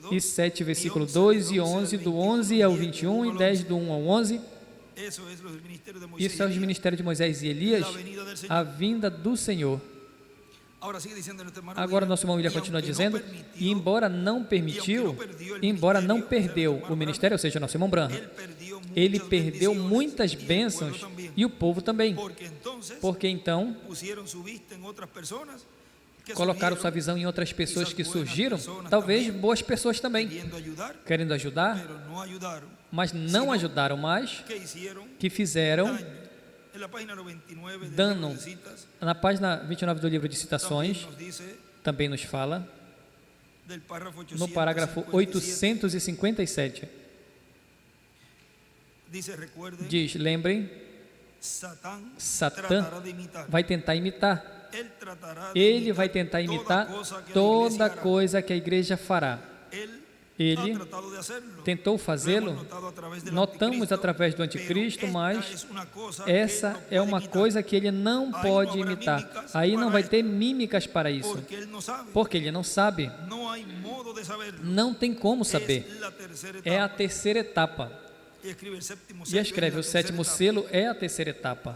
E 7, versículo 2 e 11, do 11 ao 21 e 10, do 1 ao 11. Isso é os ministérios de Moisés e Elias, a vinda do Senhor. Agora nosso irmão William continua dizendo, e embora não perdeu o ministério, ou seja, nosso irmão Branham, ele perdeu muitas bênçãos e o povo também, porque então colocaram sua visão em outras pessoas que surgiram, talvez boas pessoas também, querendo ajudar, mas não ajudaram mais, que fizeram dano. Na página 29 do livro de citações, também nos fala, no parágrafo 857, diz, lembrem, Satã vai tentar imitar. Ele vai tentar imitar toda coisa que a igreja fará. Ele tentou fazê-lo, notamos através do anticristo, mas essa é uma coisa que ele não pode imitar. Aí não vai ter mímicas para isso, porque ele não sabe. Não tem como saber. É a terceira etapa. E escreve, o sétimo selo é a terceira etapa.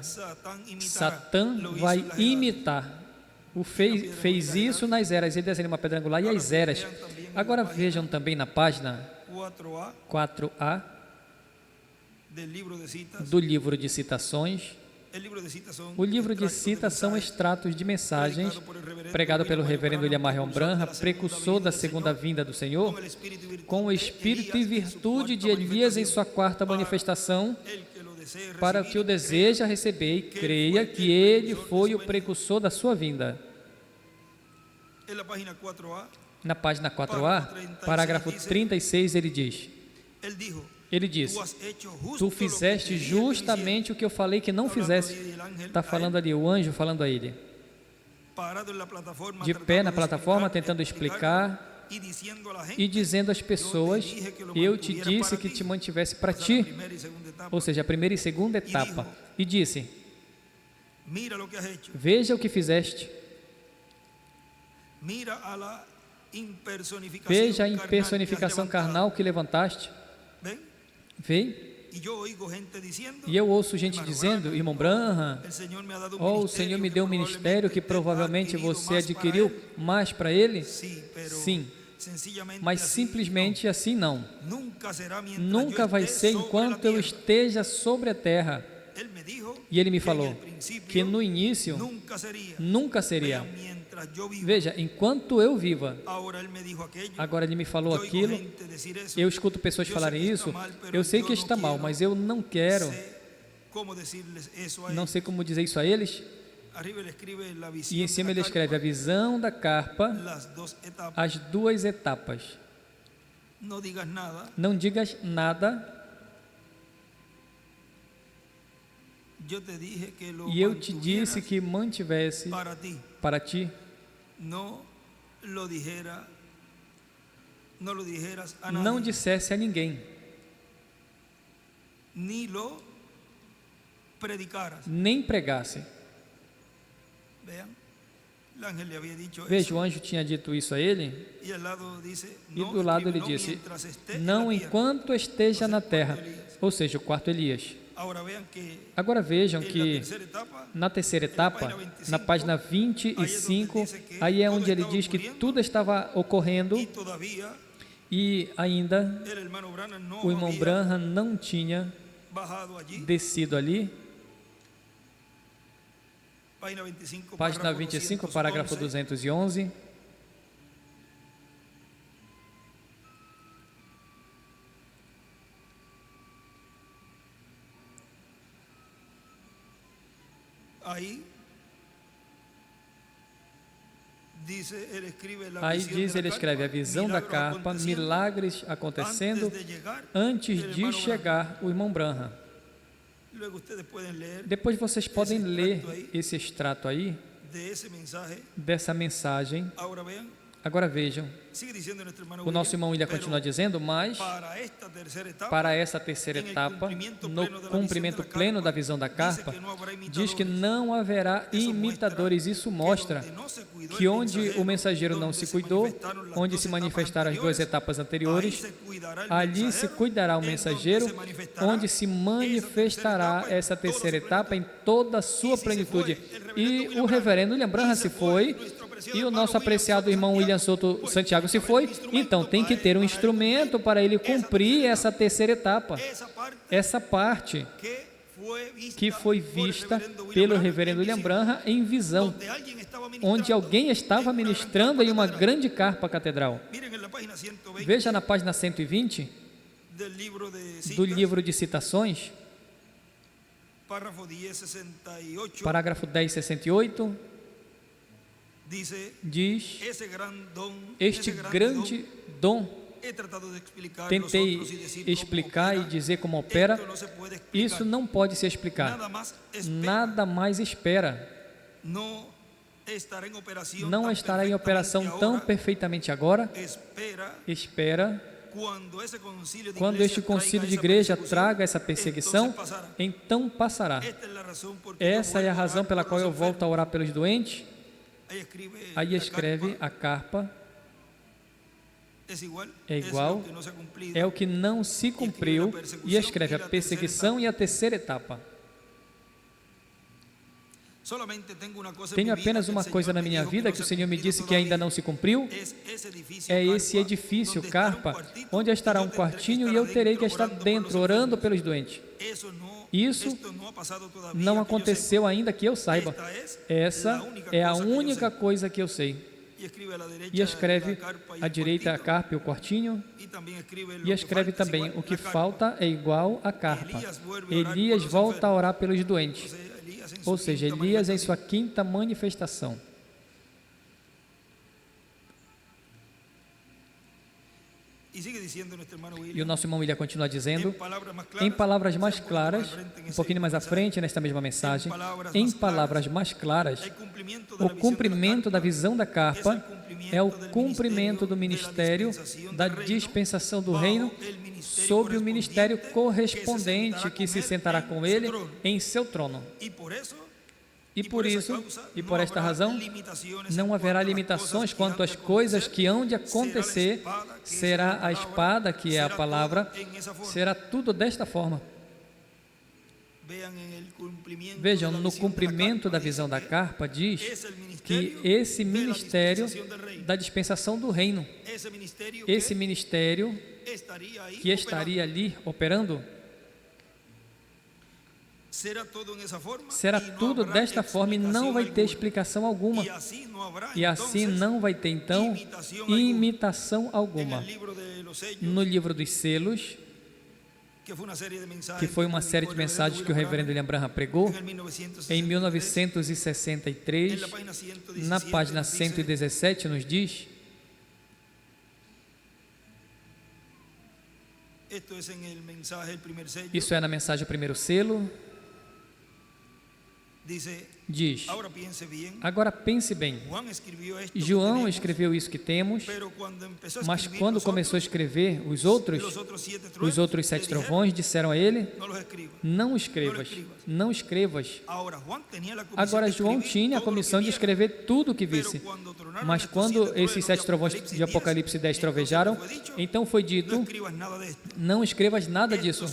Satã vai imitar. fez isso nas eras. Ele desenha uma pedra angular e as eras. Agora vejam também na página 4A do livro de citações. O livro de citas são extratos de mensagens pregado pelo reverendo William Marion Branham, precursor da segunda vinda do Senhor, com o espírito e virtude de Elias em sua quarta manifestação, para o que o deseja receber e creia que ele foi o precursor da sua vinda. Na página 4A, parágrafo 36, ele diz, tu fizeste justamente o que eu falei que não fizesse. Está falando ali, o anjo falando a ele. De pé na plataforma, tentando explicar e dizendo às pessoas, eu te disse que te mantivesse para ti, ou seja, a primeira e segunda etapa. E disse, veja o que fizeste. Veja a impersonificação carnal que levantaste. Vê? E eu ouço gente dizendo, irmão Branham, o Senhor me deu um ministério que provavelmente você adquiriu mais para ele? Sim, mas simplesmente assim não. Nunca vai ser enquanto eu esteja sobre a terra. E ele me falou que no início nunca seria. Veja, enquanto eu viva. Agora ele me falou aquilo. Eu escuto pessoas falarem isso. Eu sei que está mal, mas eu não quero. Não sei como dizer isso a eles. E em cima ele escreve a visão da carpa, as duas etapas. Não digas nada. E eu te disse que mantivesse para ti. Não dissesse a ninguém. Nem pregasse. Veja, o anjo tinha dito isso a ele. E do lado ele disse, não enquanto esteja na terra. Ou seja, o quarto Elias. Agora vejam que na terceira etapa, na página 25, aí é onde ele diz que tudo estava ocorrendo e ainda o irmão Branham não tinha descido ali. Página 25, parágrafo 211. Aí diz, ele escreve a visão da carpa, milagres acontecendo antes de chegar o irmão Branham. Depois vocês podem ler esse extrato aí, dessa mensagem. Agora vejam, o nosso irmão William continua dizendo, mas para essa terceira etapa, no cumprimento pleno da visão da carpa, diz que não haverá imitadores. Isso mostra que onde o mensageiro não se cuidou, onde se manifestaram as duas etapas anteriores, ali se cuidará o mensageiro, onde se manifestará essa terceira etapa em toda a sua plenitude. E o reverendo William Branham se foi, e o nosso apreciado irmão William Souto Santiago se foi, então tem que ter um instrumento para ele cumprir essa terceira etapa. Essa parte que foi vista pelo reverendo William Branham em visão, onde alguém estava ministrando em uma grande carpa catedral. Veja na página 120 do livro de citações, parágrafo 1068, diz, este grande dom, tentei explicar e dizer como opera, isso não pode se explicar, nada mais espera, não estará em operação tão perfeitamente agora, espera, quando este concílio de igreja traga essa perseguição, então passará. Essa é a razão pela qual eu volto a orar pelos doentes. Aí escreve a carpa, é igual, é o que não se cumpriu, e escreve a perseguição e a terceira etapa. Tenho apenas uma coisa na minha vida que o Senhor me disse que ainda não se cumpriu. É esse edifício, Carpa, onde estará um quartinho e eu terei que estar dentro, orando pelos doentes. Isso não aconteceu ainda que eu saiba. Essa é a única coisa que eu sei. E escreve à direita a carpa e o quartinho. E escreve também: o que falta é igual à carpa. Elias volta a orar pelos doentes. Ou seja, Elias em sua quinta manifestação. E o nosso irmão William continua dizendo, em palavras mais claras, um pouquinho mais à frente nesta mesma mensagem, em palavras mais claras, o cumprimento da visão da carpa é o cumprimento do ministério da dispensação do reino sobre o ministério correspondente que se sentará com ele em seu trono. E por isso, e por esta razão, não haverá limitações quanto às coisas que hão de acontecer. Será a espada, que é a palavra, será tudo desta forma. Vejam, no cumprimento da visão da carpa, diz que esse ministério da dispensação do reino, esse ministério que estaria ali operando, será tudo desta forma e não vai ter explicação alguma. E assim não vai ter, então, imitação alguma. No livro dos selos, que foi uma série de mensagens que o reverendo William Branham pregou, em 1963, na página 117, nos diz: isso é na mensagem primeiro selo. Diz: agora pense bem, João escreveu isso que temos, mas quando começou a escrever os outros 7 trovões disseram a ele: não escrevas, não escrevas. Agora João tinha a comissão de escrever tudo o que visse, mas quando esses 7 trovões de Apocalipse 10 trovejaram, então foi dito: não escrevas nada disso.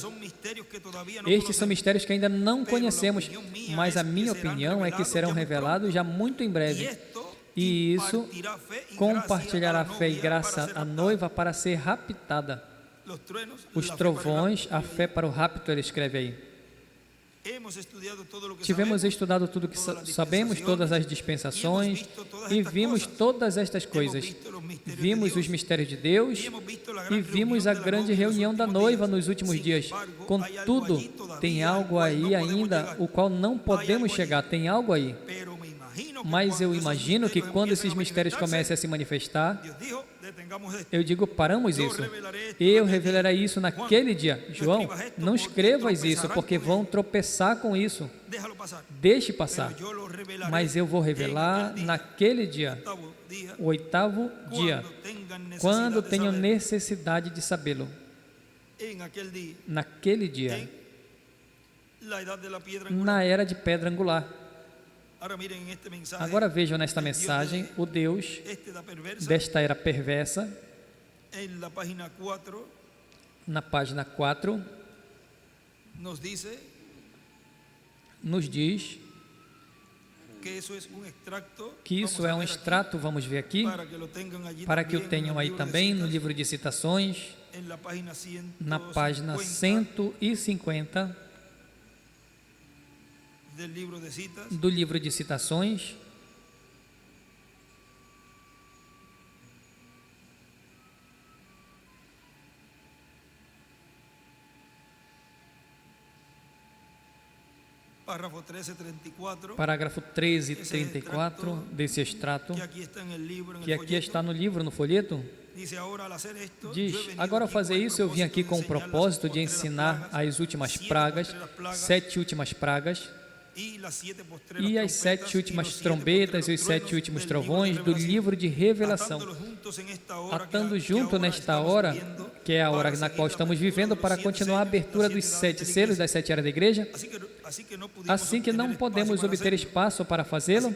Estes são mistérios que ainda não conhecemos, mas a minha opinião é que serão revelados já muito em breve. E isso compartilhará fé e graça à noiva para ser raptada. Os trovões, a fé para o rapto, ele escreve aí. Tivemos estudado tudo que sabemos, todas as dispensações, e vimos todas estas coisas. Vimos os mistérios de Deus e vimos a grande reunião da noiva nos últimos dias. Contudo, tem algo aí ainda, o qual não podemos chegar, tem algo aí. Mas eu imagino que quando esses mistérios comecem a se manifestar, eu digo: paramos isso. Eu revelarei isso naquele dia. João, não escrevas isso, porque vão tropeçar com isso. Deixe passar. Mas eu vou revelar naquele dia, o 8º dia, quando tenham necessidade de sabê-lo. Naquele dia, na era de pedra angular. Agora vejam nesta mensagem o Deus desta era perversa. Na página 4, nos diz que isso é um extrato, vamos ver aqui, para que o tenham aí também no livro de citações, na página 150 do livro de citações. Parágrafo 1334 desse extrato, que aqui está no livro, no folheto, diz: agora ao fazer isso eu vim aqui com o propósito de ensinar as últimas pragas, 7 últimas pragas, e as 7 últimas trombetas e os 7 últimos trovões do livro de Revelação, atando junto nesta hora, que é a hora na qual estamos vivendo, para continuar a abertura dos 7 selos das 7 eras da igreja. Assim que não podemos obter espaço para fazê-lo,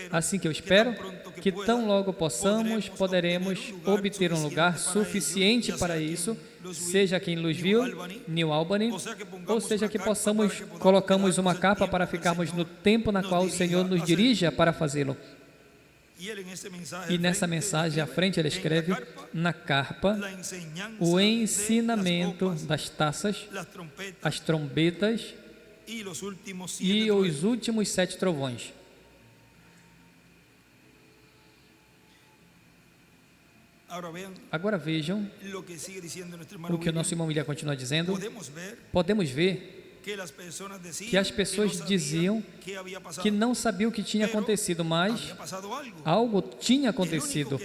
assim que eu espero que tão logo possamos, poderemos obter um lugar suficiente para isso, seja aqui em Louisville, New Albany, ou seja que colocamos uma capa para ficarmos no tempo na qual o Senhor nos dirija para fazê-lo. E nessa mensagem à frente ele escreve, na carpa, o ensinamento das taças, as trombetas e os últimos 7 trovões. Agora vejam o que o nosso irmão William continua dizendo. Podemos ver que as pessoas diziam que não sabiam o que tinha acontecido, mas algo tinha acontecido.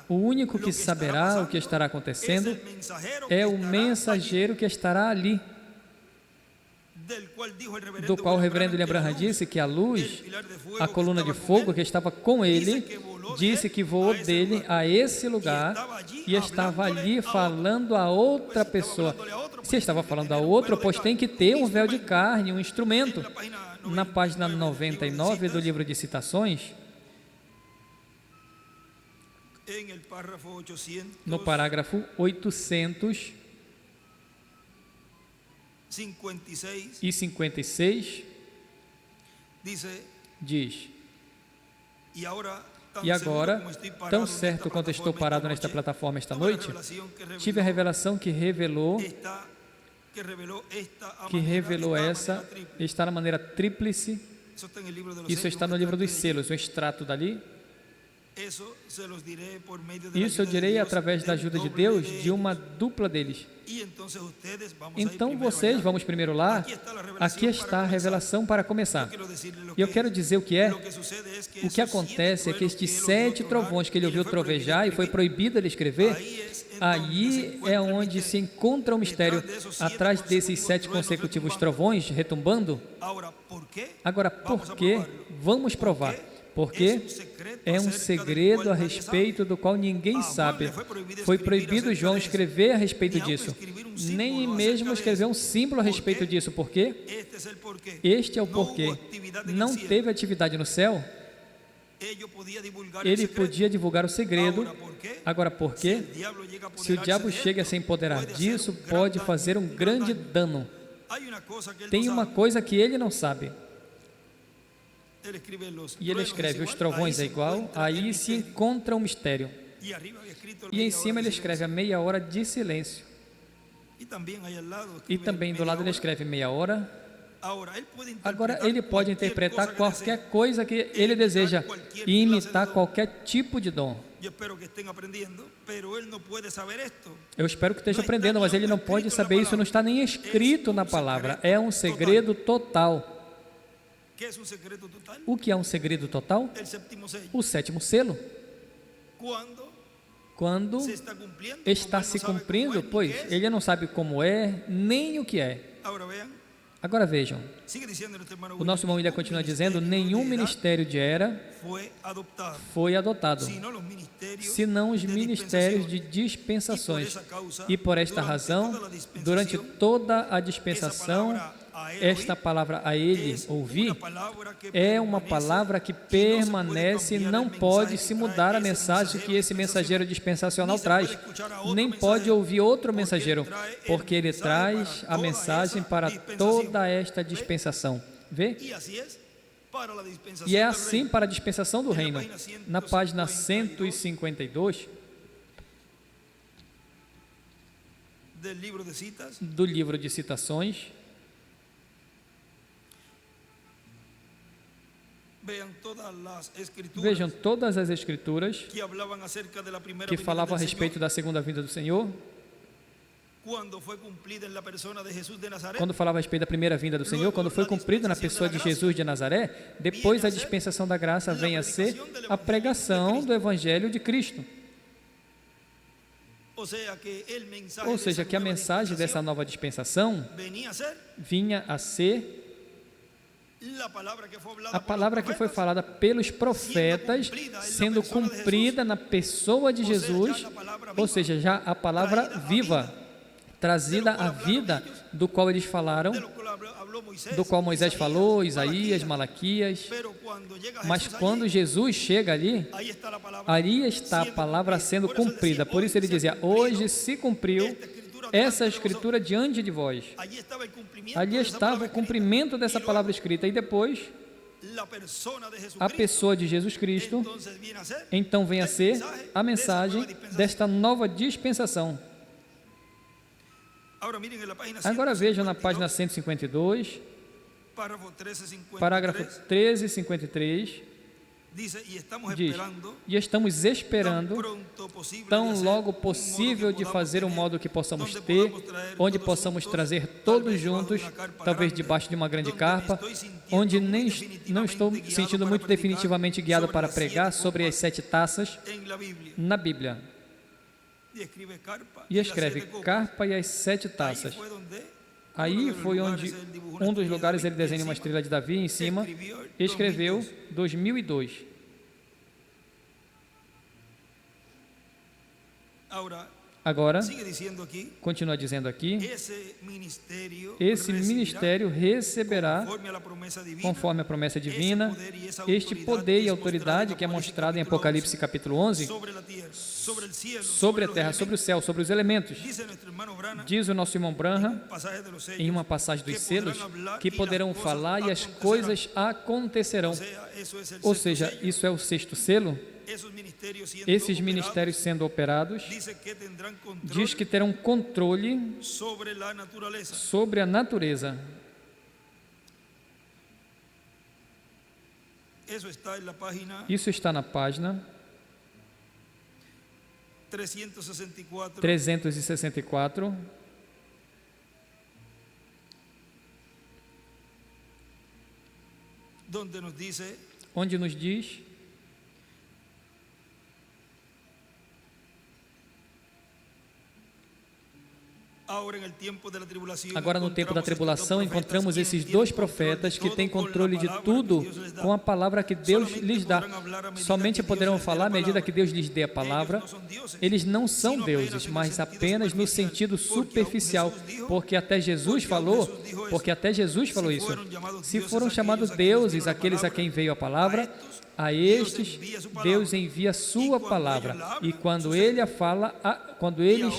O único que saberá o que estará acontecendo é o mensageiro que estará ali, do qual o reverendo William Branham disse que a luz, a coluna de fogo que estava com ele, disse que voou dele a esse lugar e estava ali falando a outra pessoa. Se estava falando a outro, pois tem que ter um véu de carne, um instrumento. Na página 99 do livro de citações, no parágrafo 856, diz: e agora, tão certo quanto estou parado nesta plataforma esta noite, tive a revelação que revelou essa, está na maneira tríplice. Isso está no livro dos selos, um extrato dali. Isso eu direi através da ajuda de Deus, de uma dupla deles. Então vocês, vamos primeiro lá, aqui está a revelação para começar. E eu quero dizer o que é. O que acontece é que estes 7 trovões que ele ouviu trovejar e foi proibido ele escrever, aí é onde se encontra o mistério, atrás desses 7 consecutivos trovões retumbando. Agora, por quê? Vamos provar. Porque é um segredo a respeito do qual ninguém sabe. Foi proibido João escrever a respeito disso, nem mesmo escrever um símbolo a respeito disso. Por quê? Este é o porquê. Não teve atividade no céu. Ele podia divulgar o segredo. Agora, por quê? Se o diabo chega a se empoderar disso, pode fazer um grande dano. Tem uma coisa que ele não sabe. E ele escreve, os trovões é igual, aí se encontra um mistério. E em cima ele escreve a meia hora de silêncio. E também do lado ele escreve meia hora. Agora ele pode interpretar qualquer coisa que ele deseja e imitar qualquer tipo de dom. Eu espero que esteja aprendendo, mas ele não pode saber isso, não está nem escrito na palavra. É um segredo total. O que é um segredo total? O 7º selo. Quando está se cumprindo, pois ele não sabe como é, nem o que é. Agora vejam, o nosso irmão William continua dizendo, nenhum ministério de era foi adotado, senão os ministérios de dispensações. E por esta razão, durante toda a dispensação, esta palavra a ele ouvir é uma palavra que permanece e não pode se mudar a mensagem que esse mensageiro dispensacional traz, nem pode ouvir outro mensageiro, porque ele traz a mensagem para toda esta dispensação. Vê? E é assim para a dispensação do reino. Na página 152 do livro de citações, vejam todas as escrituras que falavam a respeito da segunda vinda do Senhor. Quando falava a respeito da primeira vinda do Senhor, quando foi cumprida na pessoa de Jesus de Nazaré, depois a dispensação da graça vem a ser a pregação do Evangelho de Cristo. Ou seja, que a mensagem dessa nova dispensação vinha a ser a palavra que foi falada pelos profetas, sendo cumprida na pessoa de Jesus, ou seja, já a palavra viva, trazida a vida do qual eles falaram, do qual Moisés falou, Isaías, Malaquias. Mas quando Jesus chega ali, ali está a palavra sendo cumprida. Por isso ele dizia: hoje se cumpriu essa escritura diante de vós. Ali estava o cumprimento dessa palavra escrita. E depois, a pessoa de Jesus Cristo, então vem a ser a mensagem desta nova dispensação. Agora vejam na página 152, parágrafo 1353, diz: e estamos esperando tão logo possível de fazer o modo que possamos ter, onde possamos trazer todos juntos, talvez debaixo de uma grande carpa, onde não estou sentindo muito definitivamente guiado para pregar sobre as 7 taças na Bíblia. E escreve carpa e as 7 taças. Aí foi onde um dos lugares ele desenha uma estrela de Davi em cima, escreveu 2002. Agora, continua dizendo aqui, esse ministério receberá, conforme a promessa divina, este poder e autoridade que é mostrado em Apocalipse capítulo 11, sobre a terra, sobre o céu, sobre os elementos. Diz o nosso irmão Branham, em uma passagem dos selos, que poderão falar e as coisas acontecerão. Ou seja, isso é o 6º selo. Esses ministérios sendo operados, diz que terão controle sobre a natureza. Isso está na página 364, onde nos diz agora no tempo da tribulação encontramos esses 2 profetas que têm controle de tudo com a palavra que Deus lhes dá. Somente poderão falar à medida que Deus lhes dê a palavra. Eles não são deuses, mas apenas no sentido superficial, porque até Jesus falou isso. Se foram chamados deuses aqueles a quem veio a palavra, a estes Deus envia sua palavra, e quando eles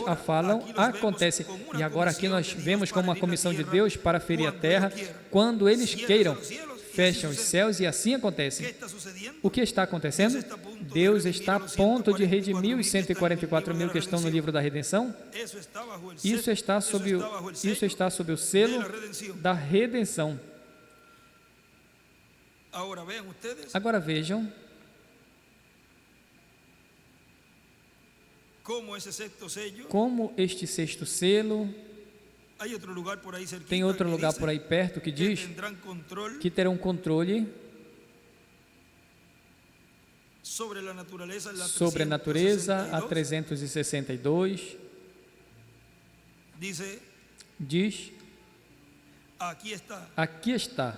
a falam, acontece. E agora aqui nós vemos como uma comissão de Deus para ferir a terra, quando eles queiram, fecham os céus e assim acontece. O que está acontecendo? Deus está a ponto de redimir os 144.000 que estão no livro da redenção. Isso está sob o selo da redenção. Agora vejam como este 6º selo, tem outro lugar por aí perto que diz que terão controle sobre a natureza, a 362, diz, aqui está.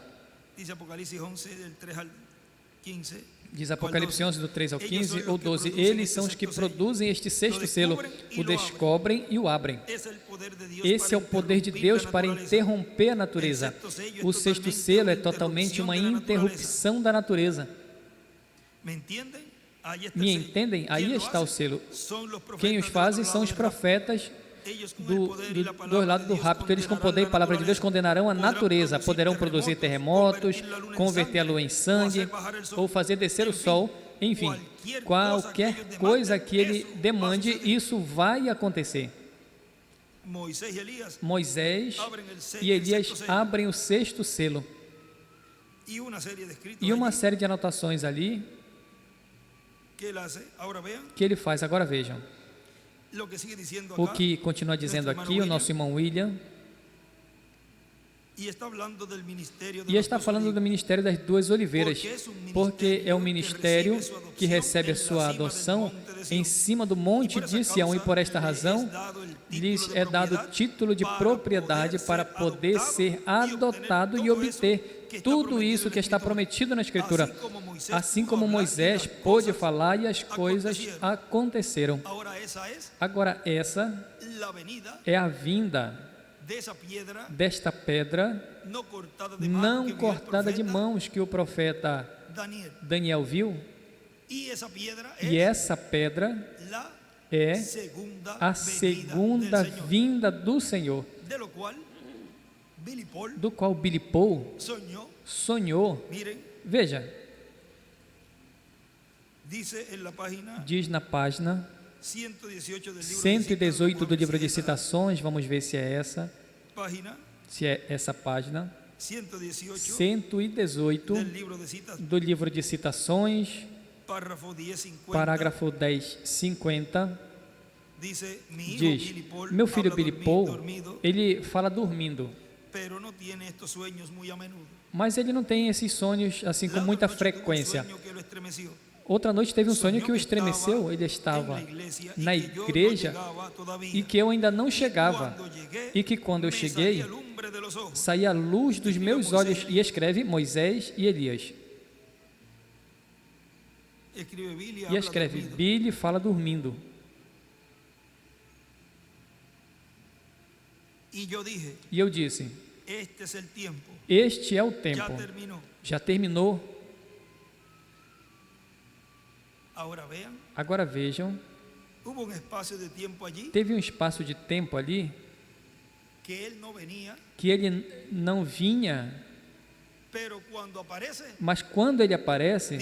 Diz Apocalipse 11, do 3 ao 15 ou 12, eles são os que produzem este 6º selo, o descobrem e o abrem. Esse é o poder de Deus para interromper a natureza. O 6º selo é totalmente uma interrupção da natureza. Me entendem? Aí está o selo. Quem os fazem são os profetas do lado do rapto. Eles, com poder e palavra de Deus, condenarão a natureza. Poderão produzir terremotos, converter a lua em sangue, ou fazer descer o sol. Enfim, qualquer coisa que ele demande, isso vai acontecer. Moisés e Elias abrem o 6º selo. E uma série de anotações ali que ele faz. Agora vejam o que continua dizendo aqui o nosso irmão William. E está falando do ministério das duas oliveiras, porque é um ministério que recebe a sua adoção em cima do monte de Sião, e por esta razão lhes é dado título de propriedade para poder ser adotado e obter tudo isso que está prometido na Escritura, assim como Moisés pôde falar e as coisas aconteceram. Agora essa é a vinda desta pedra não cortada de mãos que o profeta Daniel viu, e essa pedra é a segunda vinda do Senhor, do qual Billy Paul sonhou. Veja, diz na página 118 do livro de Citações, vamos ver se é essa página, 118 do livro de Citações, parágrafo 10:50, diz: meu filho Billy Paul, ele fala dormindo, mas ele não tem esses sonhos assim com muita frequência. Outra noite teve um sonho que o estremeceu. Ele estava na igreja e que eu ainda não chegava, e que quando eu cheguei saía a luz dos meus olhos, e escreve Moisés e Elias, e escreve Billy fala dormindo. E eu disse: este é o tempo, já terminou. Agora vejam, teve um espaço de tempo ali que ele não vinha, mas quando ele aparece,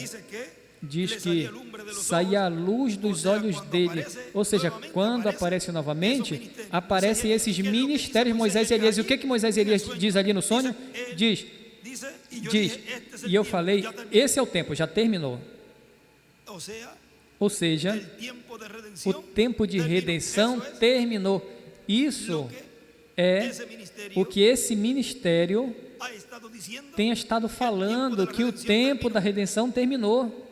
diz que saía a luz dos olhos dele, ou seja, quando aparece novamente, aparecem esses ministérios Moisés e Elias. E o que Moisés e Elias diz ali no sonho? Diz, e eu falei, esse é o tempo, já terminou. Ou seja, o tempo de redenção terminou. Isso é o que esse ministério tem estado falando, que o tempo da redenção terminou.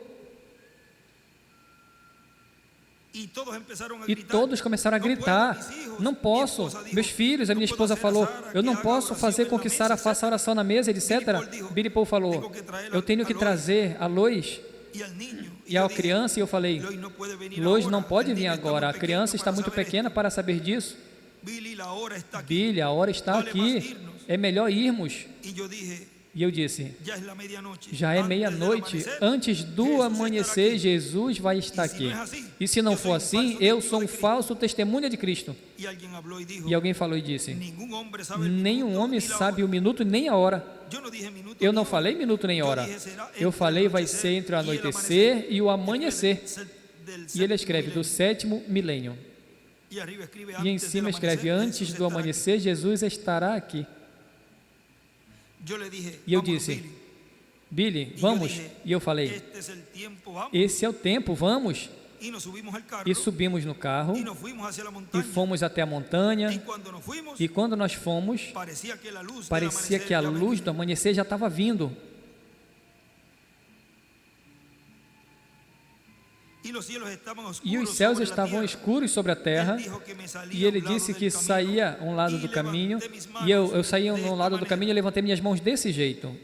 E todos começaram a gritar: não posso, meus filhos, a minha esposa falou, eu não posso fazer com que Sara faça oração na mesa, etc. Billy Paul falou, eu tenho que trazer a Lois e a criança, e eu falei, Lois não pode vir agora, a criança está muito pequena para saber disso. Billy, a hora está aqui, é melhor irmos. E eu disse, já é meia-noite, antes do amanhecer Jesus vai estar aqui. E se não for assim, eu sou um falso testemunha de Cristo. E alguém falou e disse, nenhum homem sabe o minuto nem a hora. Eu não falei minuto nem hora, eu falei vai ser entre o anoitecer e o amanhecer. E ele escreve do 7º milênio. E em cima escreve, antes do amanhecer Jesus estará aqui. E eu disse, Billy, vamos. E eu falei, esse é o tempo, vamos. E subimos no carro e fomos até a montanha. E quando nós fomos, parecia que a luz do amanhecer já estava vindo. E os céus estavam escuros sobre a terra. E ele disse que saía um lado do caminho. E eu saía um lado do caminho e levantei minhas mãos desse jeito.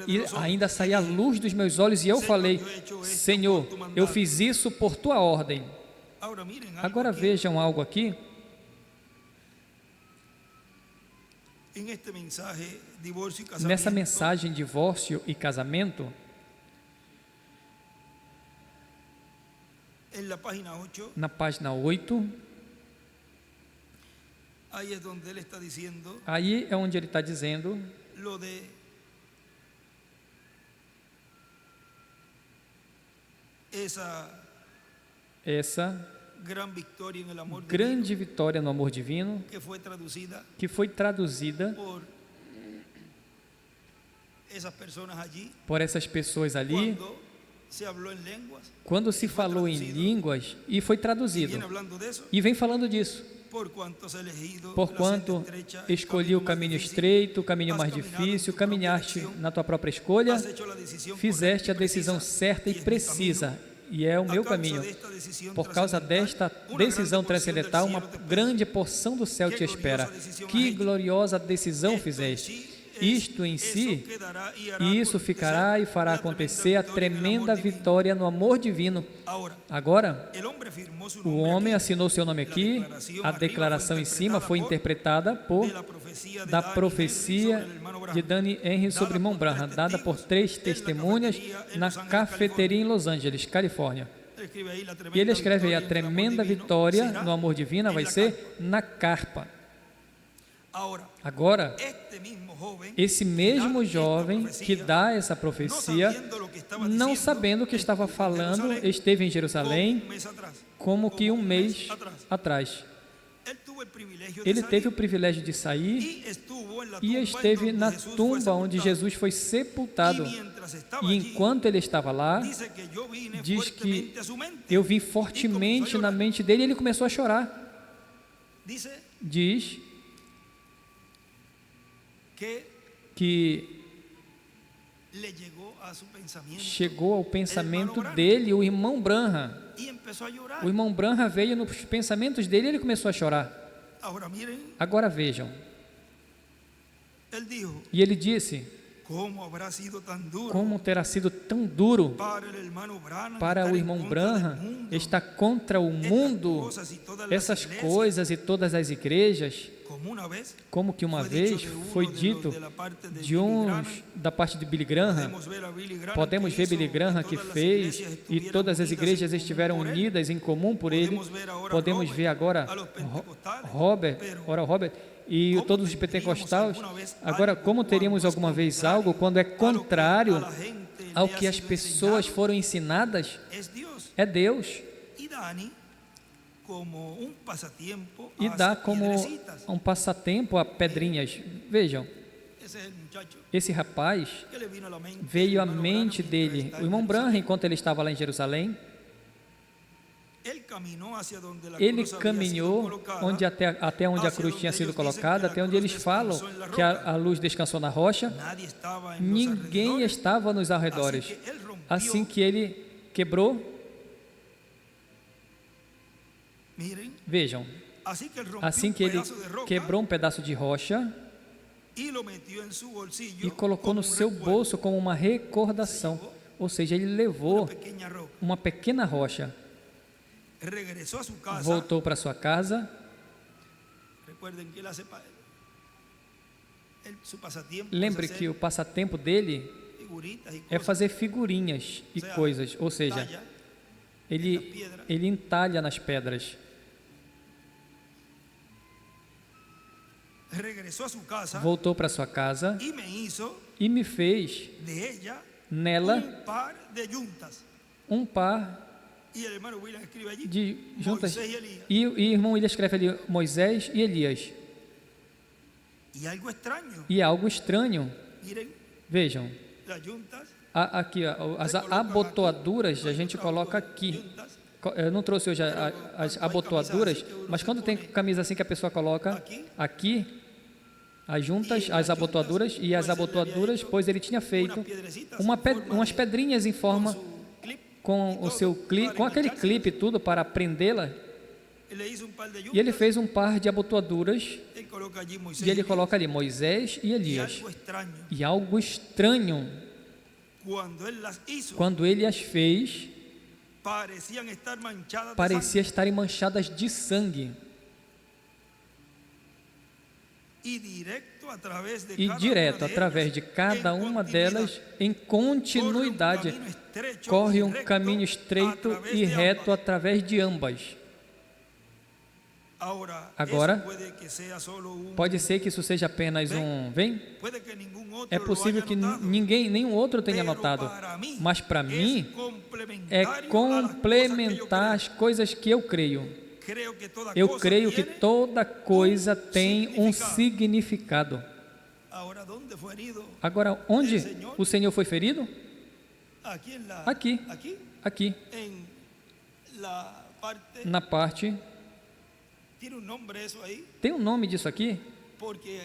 E ainda saía a luz dos meus olhos. E eu falei, Senhor, eu fiz isso por tua ordem. Agora vejam algo aqui. Nessa mensagem divórcio e casamento, na página 8, aí é onde ele está dizendo essa grande vitória no amor divino que foi traduzida por essas pessoas ali, quando se falou em línguas e foi traduzido, e vem falando disso. Porquanto escolhi o caminho estreito, o caminho mais difícil, caminhaste na tua própria escolha, fizeste a decisão certa e precisa, e é o meu caminho. Por causa desta decisão transcendental, uma grande porção do céu te espera. Que gloriosa decisão fizeste! Isto em si, e isso ficará e fará acontecer a tremenda vitória no amor divino. Agora, o homem assinou seu nome aqui, a declaração em cima foi interpretada da profecia de Danny Henry sobre irmão Branham, dada por 3 testemunhas na cafeteria em Los Angeles, Califórnia. E ele escreve aí, a tremenda vitória no amor divino vai ser na carpa. Agora, esse mesmo jovem que dá essa profecia, não sabendo o que estava falando, esteve em Jerusalém como que um mês atrás. Ele teve o privilégio de sair e esteve na tumba onde Jesus foi sepultado. E enquanto ele estava lá, diz que eu vi fortemente na mente dele e ele começou a chorar. Diz que chegou ao pensamento dele o irmão Branham. O irmão Branham veio nos pensamentos dele e ele começou a chorar. Agora vejam. E ele disse: como terá sido tão duro para o irmão Branham estar contra o mundo, essas coisas e todas as igrejas, como que uma vez foi dito da parte de Billy Graham. Podemos ver Billy Graham que fez e todas as igrejas estiveram unidas em comum por ele. Podemos ver agora Robert e todos os pentecostais. Agora, como teríamos alguma vez algo quando é contrário ao que as pessoas foram ensinadas? É Deus. E dá como um passatempo a pedrinhas. Vejam, esse rapaz veio à mente dele, o irmão Branham, enquanto ele estava lá em Jerusalém, ele caminhou até onde a cruz tinha sido colocada, até onde eles falam que a luz descansou na rocha. Ninguém estava nos arredores. Assim que ele quebrou, vejam, assim que ele quebrou um pedaço de rocha e colocou no seu bolso como uma recordação, ou seja, ele levou uma pequena rocha, voltou para sua casa. Lembre que o passatempo dele é fazer figurinhas e coisas, ou seja, ele entalha nas pedras. Voltou para sua casa e me fez nela um par de juntas. E o irmão William escreve ali Moisés e Elias. E algo estranho. Vejam, aqui as abotoaduras a gente coloca aqui. Eu não trouxe hoje as abotoaduras, mas quando tem camisa assim que a pessoa coloca aqui, as juntas, as abotoaduras, e as abotoaduras, pois ele tinha feito umas pedrinhas em forma com o seu clipe, com aquele clipe tudo para prendê-la. E ele fez um par de abotoaduras e ele coloca ali Moisés e Elias. E algo estranho, quando ele as fez, parecia estarem manchadas de sangue. E direto através de cada uma delas, em continuidade, corre um caminho estreito e reto através de ambas. Agora, pode ser que isso seja apenas é possível que nenhum outro tenha notado, mas para mim é complementar as coisas que eu creio. Eu creio que toda coisa tem um significado. Agora, onde o Senhor foi ferido? Aqui. Na parte Tiene un nombre eso ahí, Tem um nome disso aqui? porque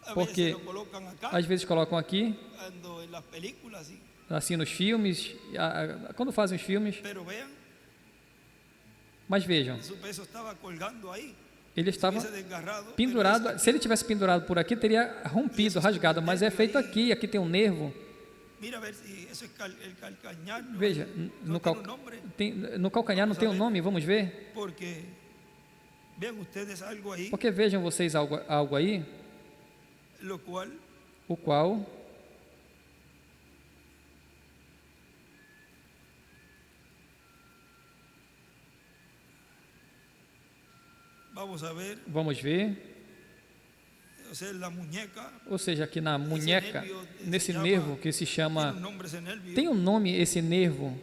a Porque veces lo colocan acá, às vezes colocam aqui, cuando en las películas, sí. assim nos filmes, quando fazem os filmes, Pero vean, mas vejam, su peso estaba colgando ahí. ele estava Hubiese desgarrado, pero pendurado, se ele tivesse pendurado por aqui, teria rompido, rasgado, mas é feito aqui, aqui tem um nervo. mira a ver si eso es el calcañar. Veja, no tiene un nombre, no calcanhar não tem um nome, vamos ver? porque vean ustedes algo ahí, Porque vejam vocês algo aí, lo cual o qual vamos ver, o o sea, la muñeca, ou seja, aqui na munheca, nesse nervo que se tiene chama, un nombre ese nervio, tem um nome esse nervo,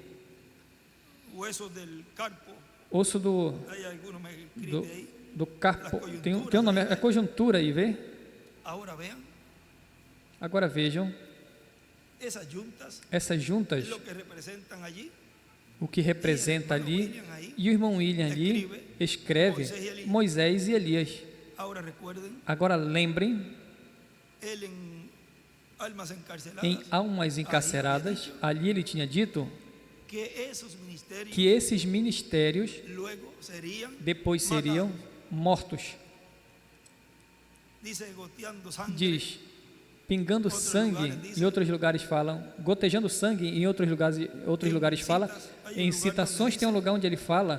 hueso del carpo, osso do hay algunos me escribe ahí. do carpo, tem um nome, é conjuntura aí, vê? Ahora vean, Agora vejam, esas juntas, essas juntas, lo que representan allí, o que representa ali, e o irmão William ali escreve Moisés e Elias. ahora recuerden, Agora lembrem, él en almas encarceladas, em almas encarceradas, ali ele tinha dito que esos ministerios que esses ministérios luego serían, depois seriam mortos. dice, goteando sangre, Diz, pingando sangue, em outros lugares falam, gotejando sangue, em outros lugares fala, em Citações tem um lugar onde ele fala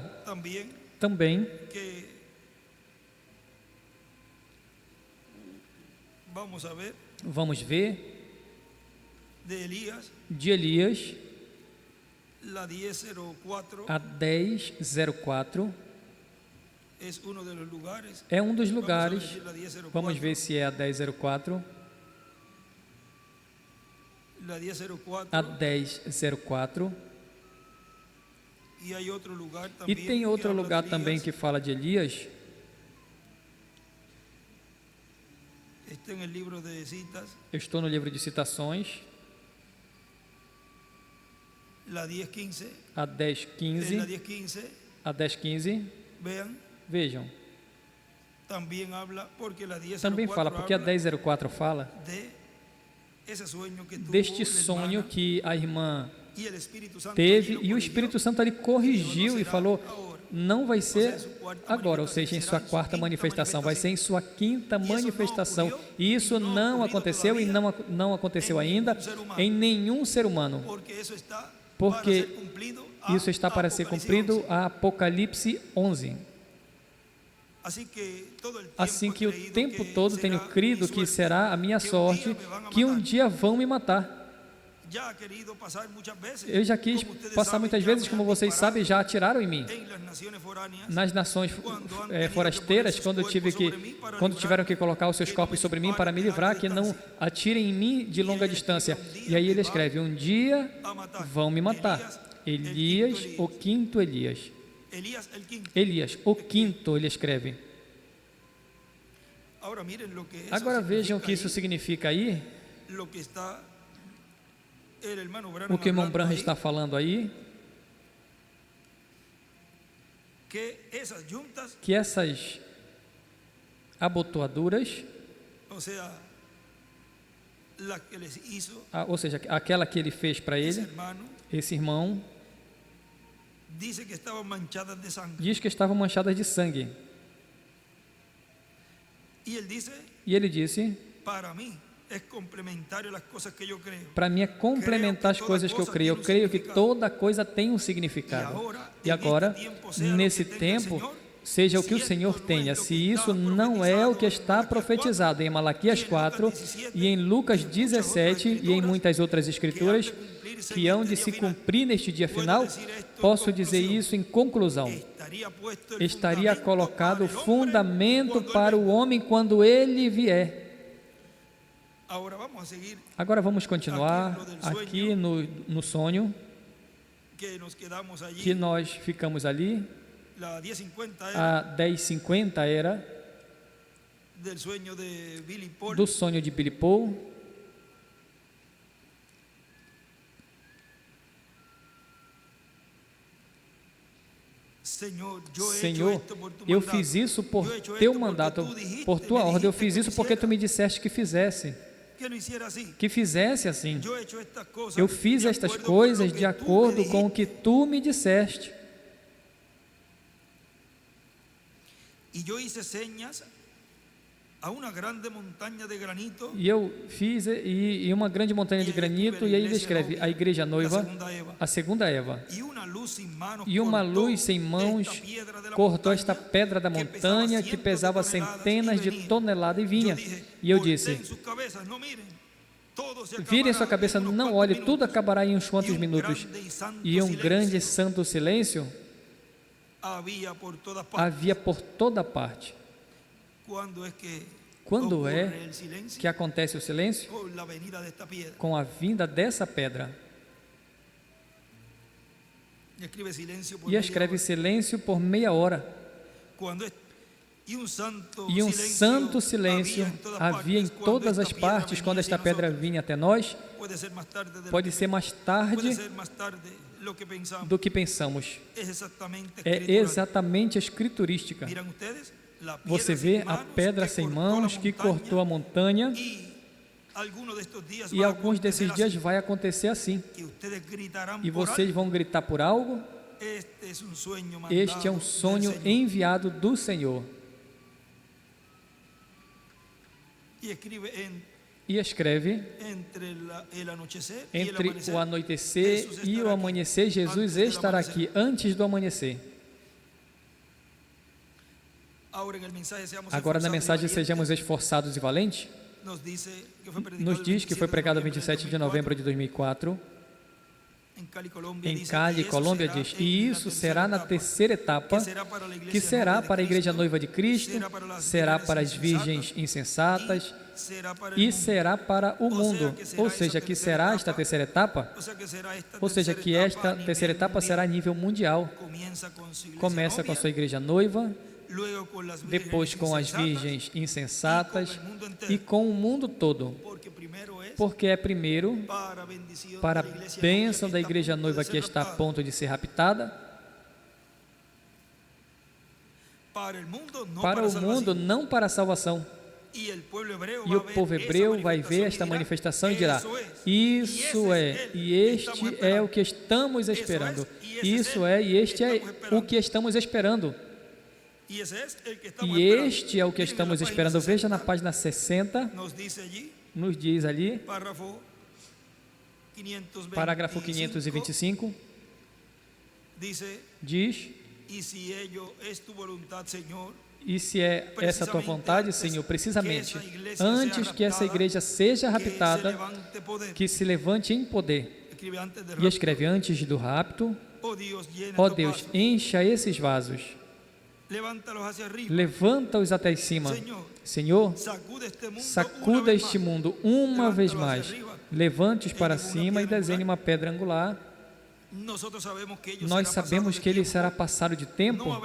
também, que vamos ver de Elías, de Elias, la 10:04, a 10:04, es uno de los lugares, é um dos lugares, vamos a ver la 10:04, vamos ver se é a 10:04, la 10:04, a 10:04, e hay outro lugar e também, tem outro que habla lugar de também Elías, que fala de Elias, está en el libro de citas, eu estou no livro de Citações, la 10:15, a la 10:15, 10:15, a 10:15, vean, vejam, também habla, porque la 10:04 também fala, porque a habla 10:04 fala de ese sueño que tuvo deste la sonho hermana, que a irmã y el Espíritu Santo teve, allí e lo o corrigió, Espírito Santo ali corrigiu e falou, ahora, não vai ser ou seja, sua quarta agora, ou seja, em sua manifestação, quarta quinta manifestação, vai ser em sua quinta não manifestação. ocorreu, E isso não não ocorrido aconteceu e todavia não aconteceu em ainda nenhum ser humano. em nenhum ser humano, porque isso está porque para ser cumprido a isso está para ser Apocalipse cumprido 11. a Apocalipse 11. Assim que o tempo todo tenho crido que será a minha sorte, que um dia vão me matar. Eu já quis passar muitas vezes, como vocês sabem, já atiraram em mim. Nas nações forasteiras, quando tiveram que colocar os seus corpos sobre mim para me livrar, que não atirem em mim de longa distância. E aí ele escreve, um dia vão me matar. Elias, o quinto Elias. Elias, o quinto, ele escreve. Agora vejam o que isso significa aí, o que o irmão Branham está falando aí, que essas abotoaduras, ou seja, aquela que ele fez para ele, esse irmão, diz que estavam manchadas de sangue. E ele disse, para mim é complementar as coisas que eu creio. Eu creio que toda coisa tem um significado. E agora, nesse tempo, seja o que o Senhor tenha. Se isso não é o que está profetizado em Malaquias 4 e em Lucas 17 e em muitas outras escrituras, que hão de se cumprir neste dia final, posso dizer isso em conclusão. Estaria colocado fundamento para o homem quando ele vier. Agora vamos continuar aqui no sonho, que nós ficamos ali. A 10:50 era do sonho de Billy Paul. Senhor, eu fiz isso por teu mandato, por tua ordem, eu fiz isso porque tu me disseste que fizesse. Que fizesse assim. Eu fiz estas coisas de acordo com o que tu me disseste. E eu fiz uma grande montanha de granito, e aí ele escreve a igreja noiva, a segunda Eva, e uma luz sem mãos cortou esta pedra da montanha que pesava centenas de toneladas e vinha. E eu disse: virem sua cabeça, não olhe, tudo acabará em uns quantos minutos. E um grande e santo silêncio havia por toda parte. Quando é que acontece o silêncio? Com a vinda dessa pedra. E escreve silêncio por meia hora. E um santo silêncio havia em todas as partes quando esta pedra vinha até nós. Pode ser mais tarde do que pensamos. É exatamente escriturística. Você vê a pedra sem mãos que cortou a montanha, e alguns desses dias vai acontecer assim. E vocês vão gritar por algo. Este é um sonho enviado do Senhor. E escreve: entre o anoitecer e o amanhecer, Jesus estará aqui antes do amanhecer. Agora, na mensagem Sejamos Esforçados e Valentes, nos diz que foi pregado 27 de novembro de 2004, em Cali, Colômbia, diz: e isso será na terceira etapa, que será para a igreja noiva de Cristo, será para as virgens insensatas e será para o mundo. Ou seja, que será esta terceira etapa? Ou seja, que esta terceira etapa será a nível mundial. Começa com a sua igreja noiva, depois com as virgens insensatas e com o mundo todo, porque é primeiro para a bênção da igreja noiva que está a ponto de ser raptada, para o mundo, não para a salvação. E o povo hebreu vai ver esta manifestação e dirá: isso é, e este é o que estamos esperando. Isso é, e este é o que estamos esperando. E este é o que estamos esperando. Veja na página 60, nos diz ali, parágrafo 525, diz: e se é essa tua vontade, Senhor, precisamente antes que essa igreja seja raptada, que se levante em poder. E escreve: antes do rapto, ó Deus, encha esses vasos, levanta-os até cima. Senhor, sacuda este mundo uma vez mais, levante-os para cima e desenhe uma pedra angular. Nós sabemos que ele será passado de tempo,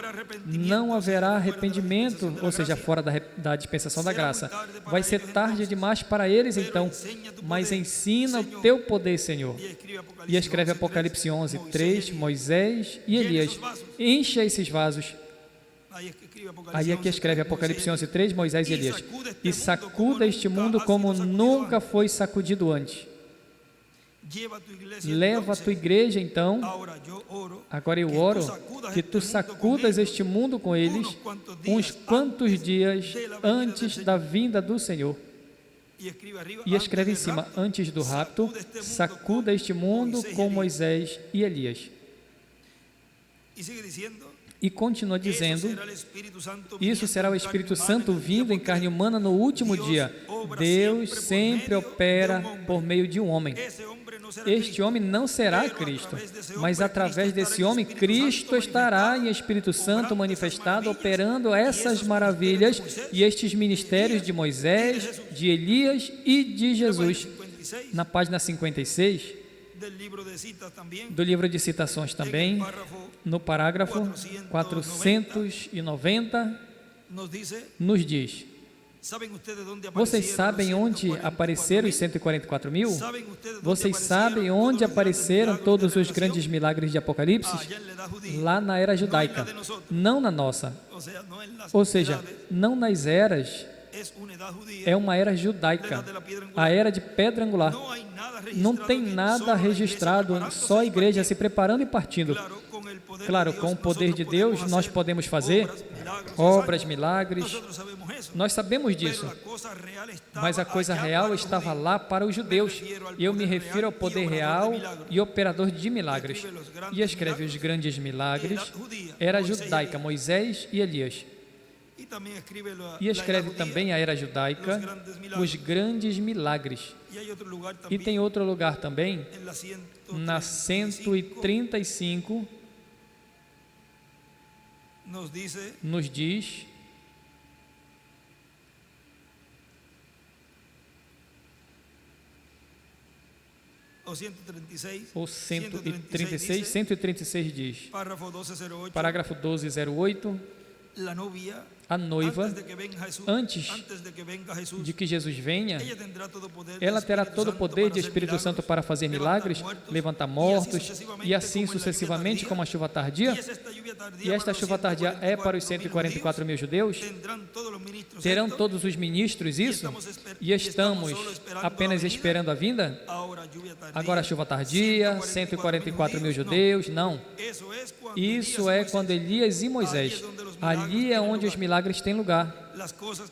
não haverá arrependimento, ou seja, fora da dispensação da graça. Vai ser tarde demais para eles então, mas ensina o teu poder, Senhor. E escreve Apocalipse 11:3, Moisés e Elias: encha esses vasos. Aí aqui escreve Apocalipse 11:3, Moisés e Elias: e sacuda este mundo como nunca foi sacudido antes. Leva a tua igreja então, agora eu oro, que tu sacudas este mundo com eles uns quantos dias antes da vinda do Senhor. E escreve em cima: antes do rapto, sacuda este mundo com Moisés e Elias. E continua dizendo: isso será o Espírito Santo vindo em carne humana no último dia. Deus sempre opera por meio de um homem. Este homem não será Cristo, mas através desse homem, Cristo estará em Espírito Santo manifestado, operando essas maravilhas e estes ministérios de Moisés, de Elias e de Jesus. Na página 56, do livro de citações também, no parágrafo 490, nos diz: Vocês sabem onde apareceram os 144.000? Vocês sabem onde apareceram todos os grandes milagres de Apocalipse? Lá na era judaica, não na nossa. Ou seja, não nas eras. É uma era judaica, a era de pedra angular. Não tem nada registrado, só a igreja se preparando e partindo. Claro, com o poder de Deus nós podemos fazer obras, milagres. Nós sabemos disso. Mas a coisa real estava lá para os judeus. E eu me refiro ao poder real e operador de milagres. E escreve os grandes milagres. Era judaica, Moisés e Elias. E escreve também a era judaica, os grandes milagres. E tem outro lugar também, na 135, nos diz, ou 136, 136 diz, parágrafo 1208, a noiva, antes de que Jesus venha, ela terá todo o poder de Espírito Santo para fazer milagres, levantar mortos, e assim sucessivamente como a chuva tardia. E esta chuva tardia é para os 144.000 judeus? Terão todos os ministros isso? E estamos apenas esperando a vinda? Agora a chuva tardia, 144.000 judeus? Não. Isso é quando Elias e Moisés. Ali é onde os milagres têm lugar.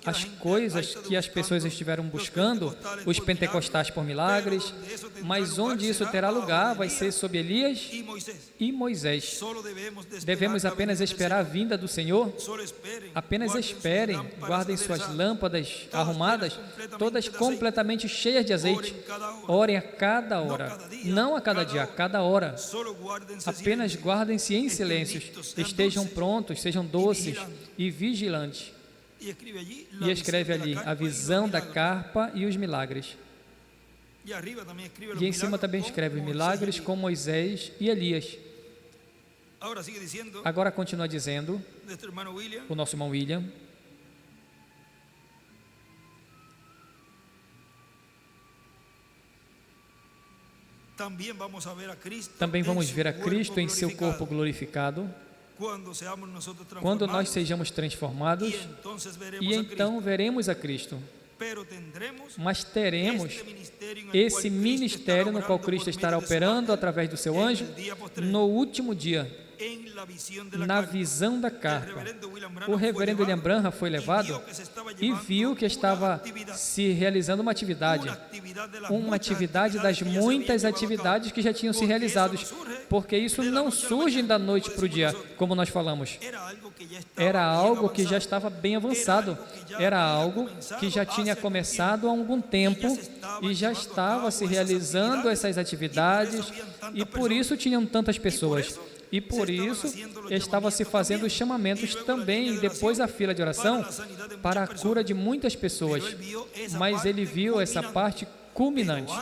As coisas que as pessoas estiveram buscando, os pentecostais por milagres, mas onde isso terá lugar vai ser sob Elias e Moisés. Devemos apenas esperar a vinda do Senhor. Apenas esperem, guardem suas lâmpadas arrumadas, todas completamente cheias de azeite. Orem a cada hora, não a cada dia, a cada hora. Apenas guardem-se em silêncios, estejam prontos, sejam doces e vigilantes. E escreve ali a visão da carpa e os milagres. E em cima também escreve milagres com Moisés e Elias. Agora continua dizendo o nosso irmão William. Também vamos ver a Cristo em seu corpo glorificado, quando nós sejamos transformados, e então veremos a Cristo. Mas teremos esse ministério no qual Cristo estará operando através do seu anjo no último dia, na visão da carpa. O reverendo William Branham foi levado e viu que estava se realizando uma atividade das muitas atividades que já tinham se realizado, porque isso não surge da noite para o dia, como nós falamos. Era algo que já estava bem avançado, era algo que já tinha começado há algum tempo e já estava se realizando essas atividades, e por isso tinham tantas pessoas. E por isso estava se fazendo os chamamentos também, depois a fila de oração, para a cura de muitas pessoas. Mas ele viu essa parte culminante.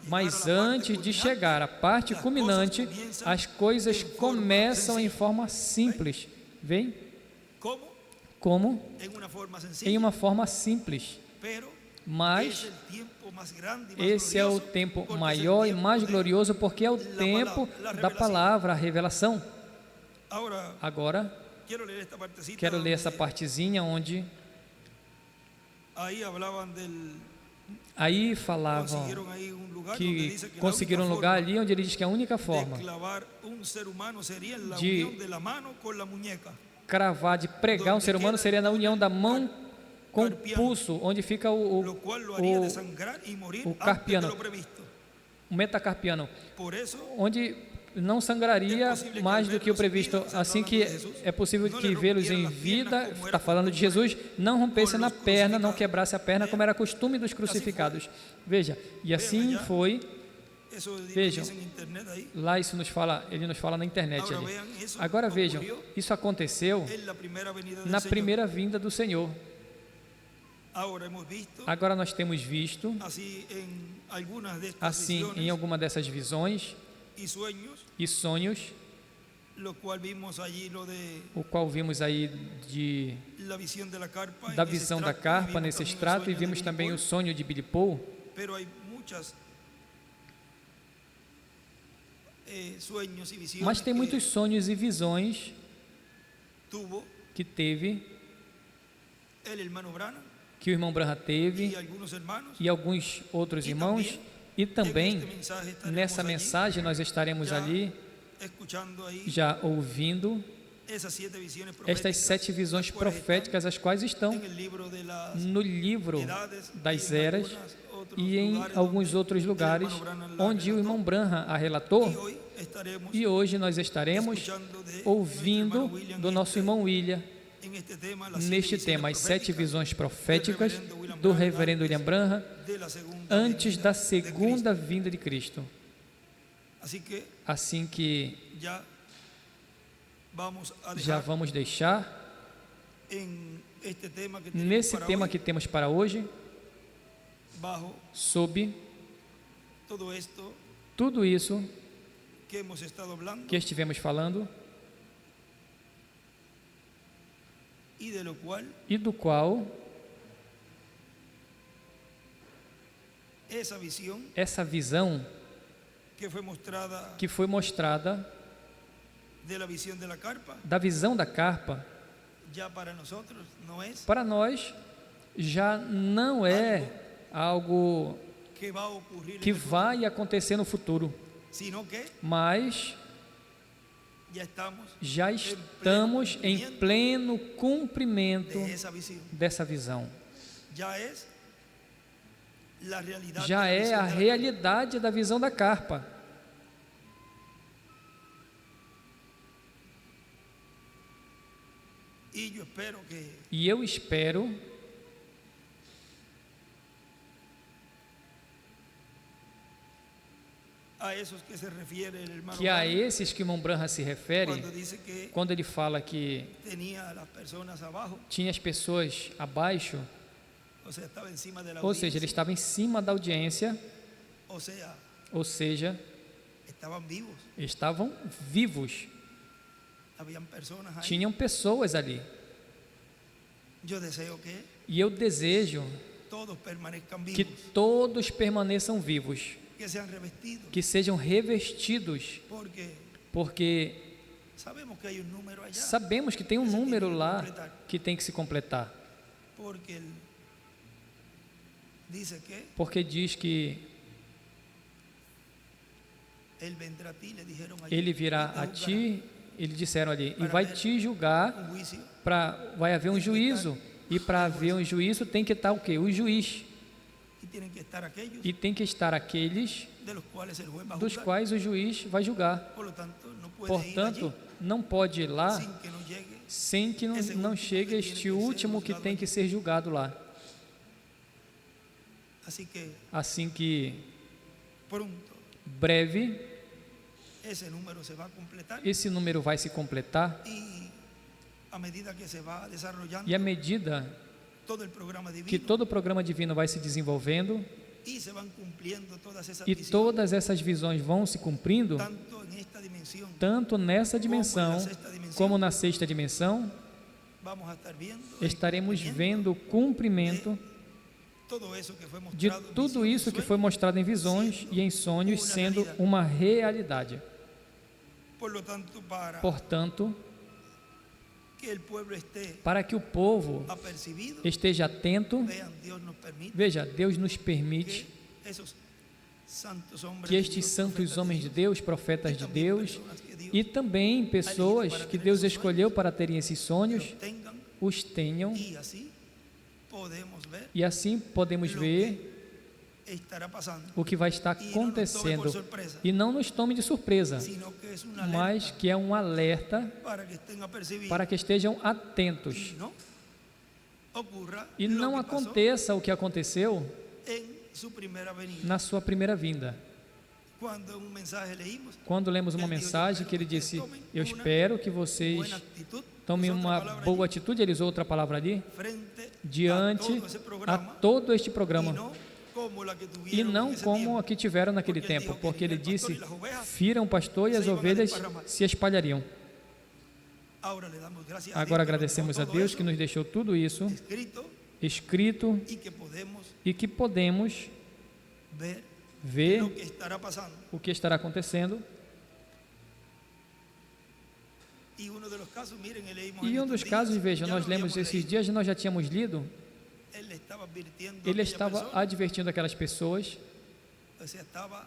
Mas antes de chegar à parte culminante, as coisas começam em forma simples. Vem? Como? Em uma forma simples. Mas esse é o tempo maior e mais glorioso, porque é o tempo da palavra, a revelação. Agora, quero ler essa partezinha onde aí falavam que conseguiram um lugar ali onde ele diz que a única forma de cravar, de pregar um ser humano seria na união da mão com o pulso, onde fica o carpiano, o metacarpiano, onde não sangraria mais do que o previsto, assim que é possível que vê-los em vida, está falando de Jesus, não rompesse na perna, não quebrasse a perna, como era costume dos crucificados. Veja, e assim foi. Vejam, lá isso nos fala, ele nos fala na internet ali. Agora vejam, isso aconteceu na primeira vinda do Senhor. Agora nós temos visto, assim, em alguma dessas visões e sonhos, lo cual vimos allí lo de o qual vimos aí la visión de la carpa, da en ese visão da extracto, y carpa vimos nesse también el extrato, e sueño de vimos também o Billy Paul, sonho de Billy Paul, pero hay muchas sueños y visiones mas tem muitos que sonhos e visões tuvo que teve, el hermano Branham que o irmão Branham teve, y algunos hermanos. e alguns outros E irmãos, e também en este mensaje estaremos nessa allí, mensagem nós estaremos já ali escuchando ahí já ouvindo esas 7 visiones estas 7 visões proféticas, as quais estão en el libro de las no livro edades das y en eras algunos otros e em lugares alguns donde outros el lugares hermano Branham la onde o relató. irmão Branham a Y relatou, hoy estaremos e hoje nós estaremos escuchando de ouvindo nuestro hermano William do nosso irmão William en este tema, las neste 7 tema, as 7 visiones visões proféticas del reverendo William do Branham reverendo William Branham de la segunda antes venida da de segunda Cristo. vinda de Cristo. Así que Assim que ya vamos a já dejar vamos deixar en este tema que tenemos nesse para tema hoy, que temos para hoje, bajo sob todo esto tudo isso que hemos estado hablando que estivemos falando y de lo cual e do qual esa visión essa visão que fue mostrada que foi mostrada de la visión de la carpa, da visão da carpa, ya para nosotros no es para nós já não é algo que va a ocurrir que en el futuro, vai acontecer no futuro, sino que mas ya estamos já estamos em pleno cumprimento de esa visión. dessa visão. Ya es la realidad Já de la é visión a de la realidade da visão da carpa. Y yo espero que E eu espero a esos que se refiere el hermano que a Branham, esses que o irmão Branham se refere, cuando dice que quando ele fala que tenía a las personas abajo, tinha as pessoas abaixo, o sea, estaba encima de la ou seja, ele audiencia, estava em cima da audiência, o sea, estavam estaban vivos, vivos, habían personas ahí. tinham pessoas ali. Yo deseo que E eu desejo todos permanezcan que vivos, todos permaneçam vivos, que sean revestidos, que sejam revestidos, porque porque sabemos que hay un número allá, sabemos que tem um que se tiene número que lá completar, que tem que se completar, porque él dice que porque diz que él vendrá a ti, le dijeron allí, ele virá y te a juzgará. ti, eles disseram ali, e vai te julgar, Un juicio, vai haver um juízo, e para haver um juízo tem que estar o quê? O juiz, y tienen que estar aquellos e tem que estar aqueles de los cuales el juez va a dos juzgar. quais o juiz vai julgar. Por lo tanto, no puede Portanto, ir não pode ir lá allí sin que no llegue. sem que não chegue este último que tem que ser julgado lá. Así que Assim que, pronto breve, ese número se va a completar esse número vai se completar, y a medida que se va desarrollando e à medida todo el programa divino que todo o programa divino vai se desenvolvendo y se van cumpliendo todas esas e visiones, todas essas visões vão se cumprindo, tanto en esta dimensión tanto nessa dimensão como na sexta dimensão, vamos a estar viendo estaremos cumplimiento vendo o cumprimento todo eso que fue de mostrado en tudo visiones, isso que sueños. foi mostrado em visões e em sonhos sendo uma realidade. Por lo tanto, para Portanto, que el pueblo esté para que o povo apercibido, esteja atento, vean, Dios nos permite veja, Deus nos permite que esos santos hombres que de estes Dios, santos profetas homens de Deus, profetas de también Deus, personas que Dios e também pessoas que Deus escolheu para terem esses sonhos, los tengan, os tenham, y así podemos ver e assim podemos lo ver que estará pasando, o que vai estar y no nos tome por acontecendo, sorpresa, e não nos tome de surpresa, sino que es una mas alerta que é um alerta para que estén apercibidos para que estejam y atentos no ocurra e lo não que pasó aconteça o que aconteceu en su primera venida. na sua primeira vinda. Cuando en un mensaje leímos, Quando lemos uma ele dijo, mensagem que ele disse, eu espero que vocês buena actitud, tomem usó otra uma palabra boa allí, atitude, ele usou outra palavra ali, frente diante a todo ese a programa, todo este y programa, no como la que e tuvieron não en esse como tiempo. a que tiveram naquele Porque ele tempo, dijo que porque ele el pastor disse, e las ovejas firam o pastor e se as iam a ovelhas desparramar. se espalhariam. Agora agradecemos a Deus que nos deixou tudo isso escrito e que podemos ver o que estará acontecendo. E um dos casos, veja, nós lemos esses dias, nós já tínhamos lido, ele estava advertindo aquelas pessoas,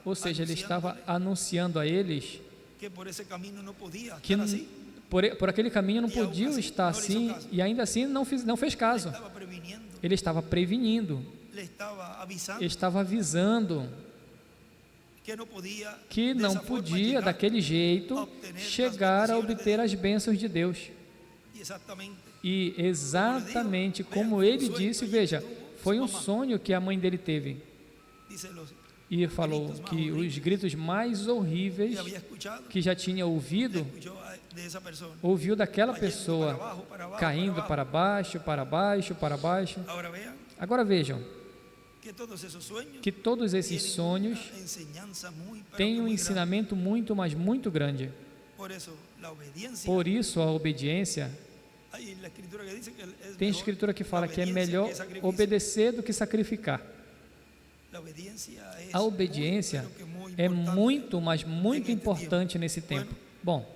ou seja, ele estava anunciando a eles que por aquele caminho não podiam estar assim, e ainda assim não fez caso. Ele estava prevenindo, estava avisando que não podia, daquele jeito, chegar a obter as bênçãos de Deus. E exatamente como ele disse, veja, foi um sonho que a mãe dele teve. E falou que os gritos mais horríveis que já tinha ouvido, ouviu daquela pessoa, caindo para baixo, para baixo, para baixo. Agora vejam, que todos esses sonhos têm um ensinamento muito, mas muito grande. Por isso a obediência, tem escritura que fala que é melhor obedecer do que sacrificar. A obediência é muito, mas muito importante nesse tempo. Bom,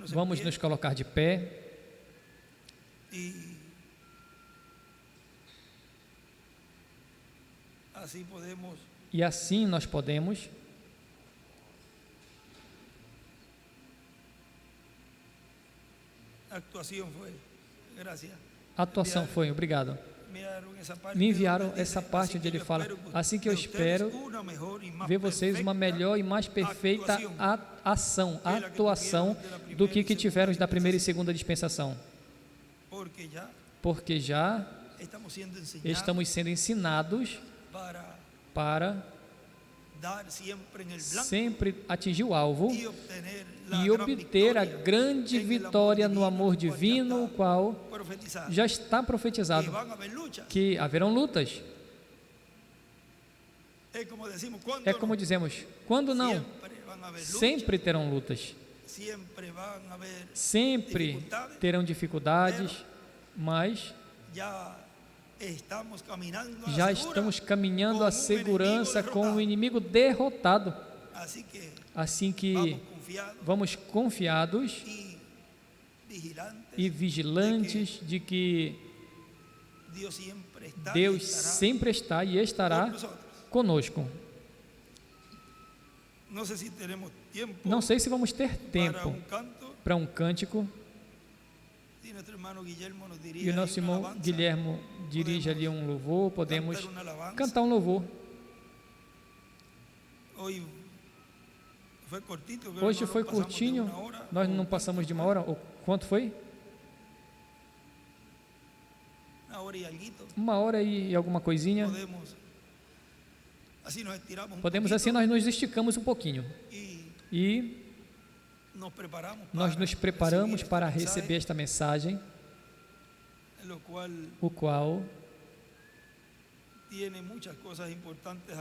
vamos nos colocar de pé. E assim nós podemos a atuação foi, obrigado. Me enviaram essa parte onde ele fala, assim que eu espero ver vocês uma melhor e mais perfeita atuação do que tiveram da primeira e segunda dispensação. Porque já estamos sendo ensinados para sempre atingir o alvo e obter a grande vitória no amor divino, o qual já está profetizado, que haverão lutas. É como dizemos, quando não? Sempre terão lutas, sempre terão dificuldades, mas já estamos caminhando a segurança com o inimigo derrotado. Assim que vamos confiados e vigilantes de que Deus sempre está e estará conosco. Não sei se vamos ter tempo para um cântico. E o nosso irmão Guilhermo dirige ali um louvor, podemos cantar um louvor. Hoje foi curtinho, nós não passamos de uma hora, ou quanto foi? 1 hora e alguma coisinha. Podemos assim, nós nos esticamos um pouquinho. E nós nos preparamos para receber esta mensagem, o qual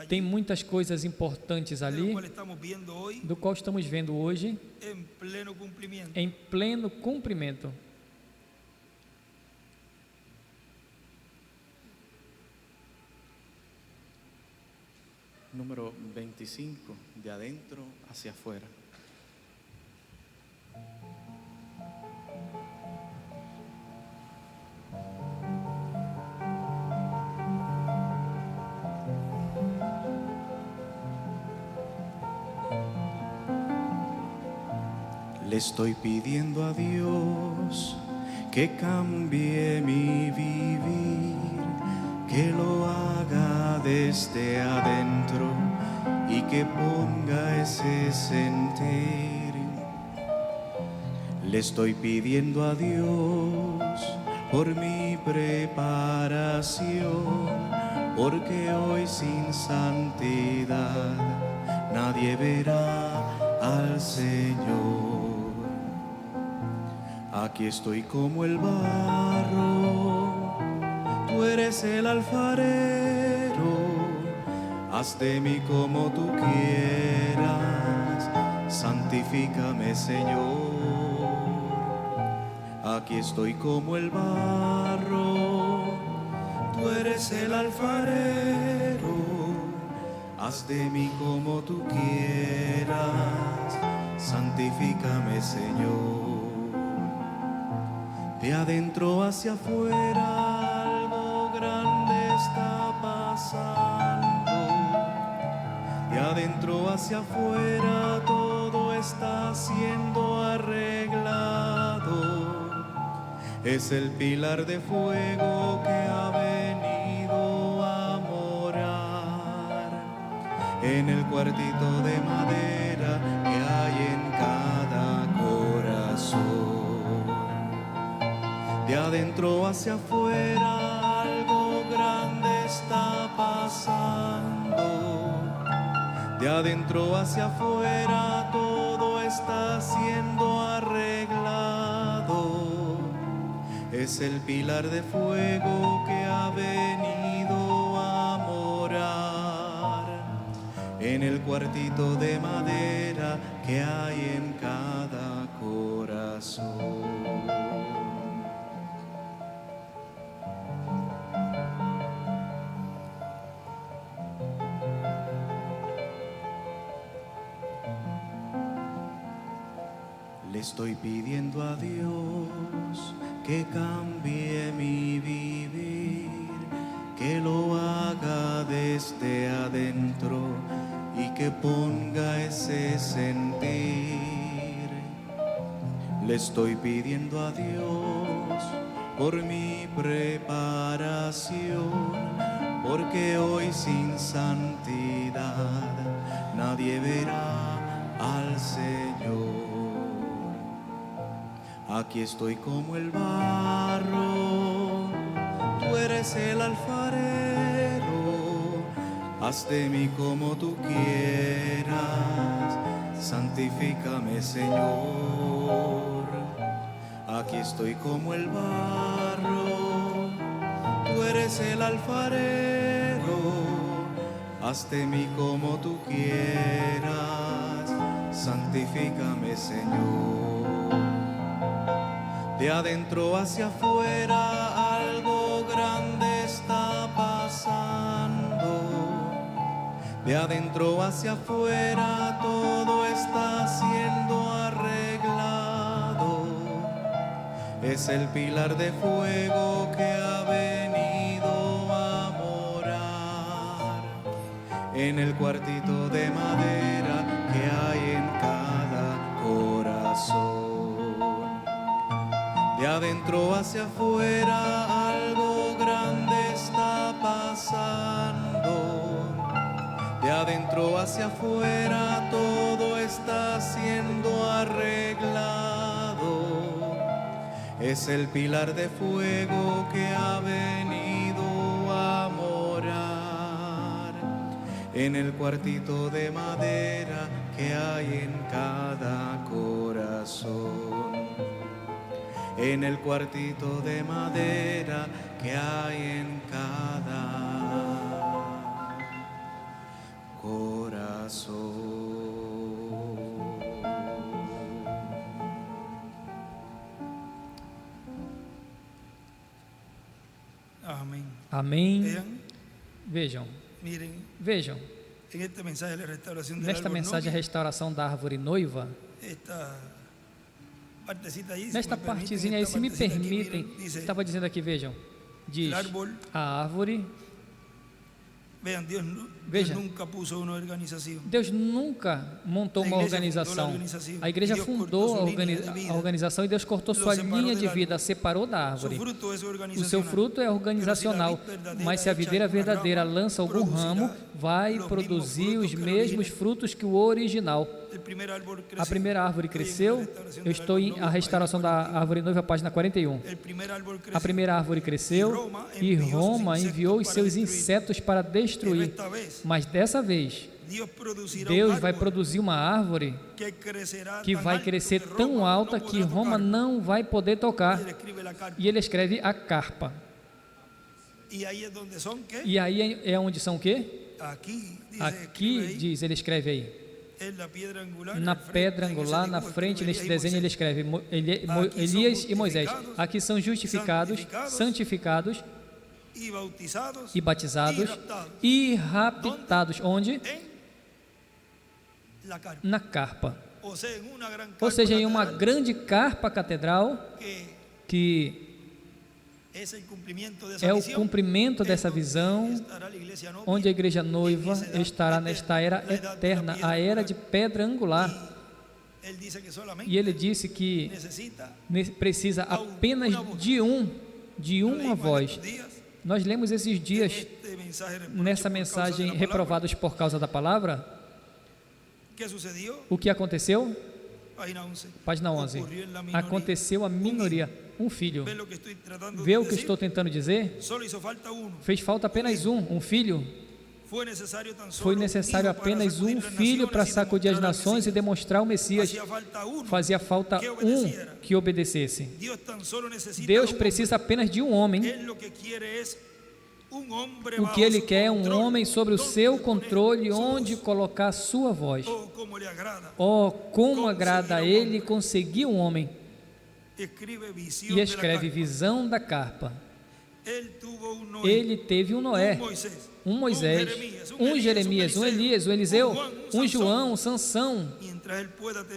tem muitas coisas importantes ali, do qual estamos vendo hoje em pleno cumprimento. Número 25, de adentro hacia afuera. Le estoy pidiendo a Dios que cambie mi vivir, que lo haga desde adentro y que ponga ese sentir. Le estoy pidiendo a Dios por mi preparación, porque hoy sin santidad nadie verá al Señor. Aquí estoy como el barro, tú eres el alfarero, haz de mí como tú quieras, santifícame, Señor. Aquí estoy como el barro, tú eres el alfarero, haz de mí como tú quieras, santifícame, Señor. De adentro hacia afuera algo grande está pasando. De adentro hacia afuera todo está siendo arreglado. Es el pilar de fuego que ha venido a morar en el cuartito de madera que hay en cada corazón. De adentro hacia afuera algo grande está pasando. De adentro hacia afuera todo está siendo arreglado. Es el pilar de fuego que ha venido a morar en el cuartito de madera que hay en cada corazón. Le estoy pidiendo a Dios que cambie mi vivir, que lo haga desde adentro y que ponga ese sentir. Le estoy pidiendo a Dios por mi preparación, porque hoy sin santidad nadie verá al Señor. Aquí estoy como el barro, tú eres el alfarero, haz de mí como tú quieras, santifícame, Señor. Aquí estoy como el barro, tú eres el alfarero, haz de mí como tú quieras, santifícame, Señor. De adentro hacia afuera algo grande está pasando. De adentro hacia afuera todo está siendo arreglado. Es el pilar de fuego que ha venido a morar en el cuartito de madera que hay en cada corazón. De adentro hacia afuera algo grande está pasando. De adentro hacia afuera todo está siendo arreglado. Es el pilar de fuego que ha venido a morar en el cuartito de madera que hay en cada corazón. En el cuartito de madera que hay en cada corazón. Amén. Amém. Vean, Vejam, miren, vejam. en este mensaje de la restauración del Nesta árbol mensagem de novio, restauração da árvore noiva, esta partecita ahí, nesta si me permiten, partezinha aí, esta se me partecita aquí, permitem, miren, dice, estava dizendo aqui, vejam, diz, el árbol, a árvore, vean, Dios Veja. nunca puso una organización. Deus nunca montou uma A igreja organização. fundou a organização. A igreja Deus fundou cortou a, sua linha de vida. a organização e Deus cortou Lo sua separou linha del de árbol. vida, separou da Su árvore. fruto es O seu organizacional. fruto é organizacional, Pero si la vid verdadera mas se a hecha videira una verdadeira rama, lança algum ramo, vai los produzir mismos os frutos que el mesmos original. frutos que o original. El primer árbol A creció. primeira árvore Estoy en la cresceu, restauración eu del estou árbol em novio, a restauração da página 41. árvore noiva, página 41. El primer árbol creció. A primeira árvore cresceu e Roma enviou os seus insetos para Pero destruir. esta vez, Mas dessa vez, Dios producirá Deus un vai árbol produzir uma árvore que crecerá que tan vai alto crescer que tão Roma alta no que podrá Roma tocar. não vai poder tocar. Él escribe la carta. E ele escreve a carpa. Y ahí es donde son, ¿qué? E aí é onde são o quê? Aquí dice, Aqui escribe ahí, diz, ele escreve aí. Na pedra angular, na frente, neste desenho, ele escreve Elias e Moisés. Aqui são justificados, santificados e batizados e raptados. Onde? Na carpa. Ou seja, em uma grande carpa catedral, que é o cumprimento dessa visão, onde a igreja noiva estará nesta era eterna, a era de pedra angular. E ele disse que precisa apenas de uma voz. Nós lemos esses dias, nessa mensagem, reprovados por causa da palavra. O que aconteceu? Página 11. Aconteceu a minoria, um filho. Vê o que estou tentando dizer? Fez falta apenas um filho. Foi necessário apenas um filho para sacudir as nações e demonstrar o Messias. Fazia falta um que obedecesse. Deus precisa apenas de um homem. O que Ele quer é um homem sobre o seu controle, onde colocar a sua voz. Oh, como agrada a Ele conseguir um homem. E escreve visão da carpa. Ele teve um Noé, um Moisés, um Jeremias, um Elias, um Eliseu, um João, um Sansão.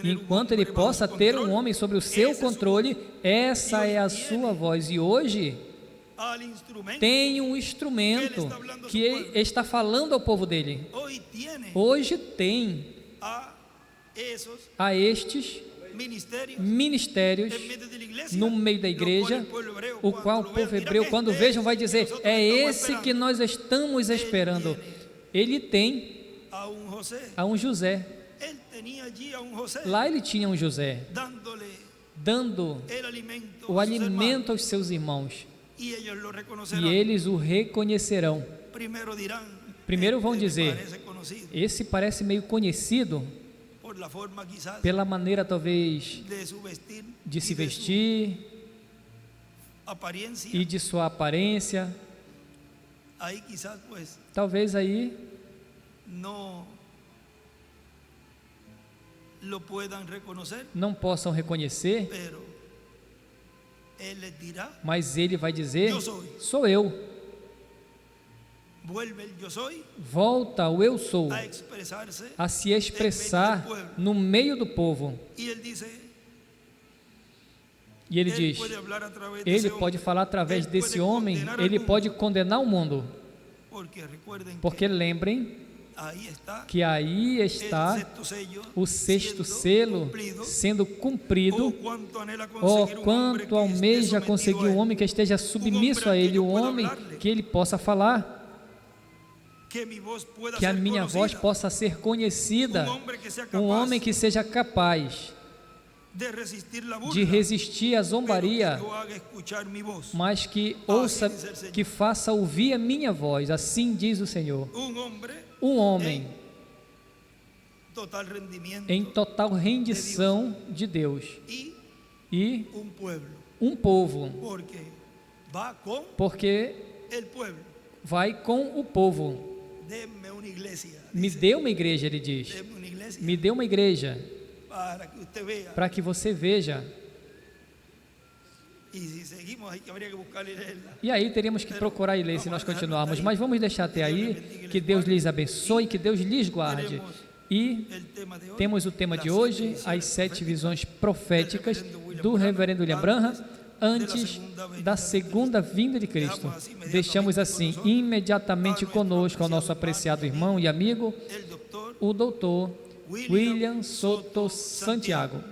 Enquanto ele possa ter um homem sobre o seu controle, essa é a sua voz. E hoje tem um instrumento que está falando ao povo dele. Hoje tem a estes ministérios no meio da igreja, o qual o povo hebreu, quando vejam, vai dizer: é esse que nós estamos esperando. Ele tem a um José. Lá ele tinha um José, dando o alimento aos seus irmãos. E eles o reconhecerão. Primeiro vão dizer: esse parece meio conhecido, pela maneira talvez de se vestir e de sua aparência. Talvez aí não possam reconhecer, mas ele vai dizer: sou eu. Volta o eu sou a se expressar no meio do povo. E ele diz: ele pode falar através desse homem, ele pode condenar o mundo. Porque lembrem que aí está o sexto selo sendo cumprido. Oh, quanto almeja conseguir um homem que esteja submisso a ele, um homem que ele possa falar, que a minha voz possa ser conhecida, um homem que seja capaz de resistir à zombaria, mas que ouça, que faça ouvir a minha voz. Assim diz o Senhor. Um homem em total rendição de Deus e um povo, porque vai com o povo. Me dê uma igreja, ele diz. Me dê uma igreja para que você veja. E aí teríamos que procurar e ler se nós continuarmos, mas vamos deixar até aí. Que Deus lhes abençoe, que Deus lhes guarde. E temos o tema de hoje, as 7 visões proféticas do reverendo William Branham antes da segunda vinda de Cristo. Deixamos assim imediatamente conosco ao nosso apreciado irmão e amigo, o doutor William Soto Santiago.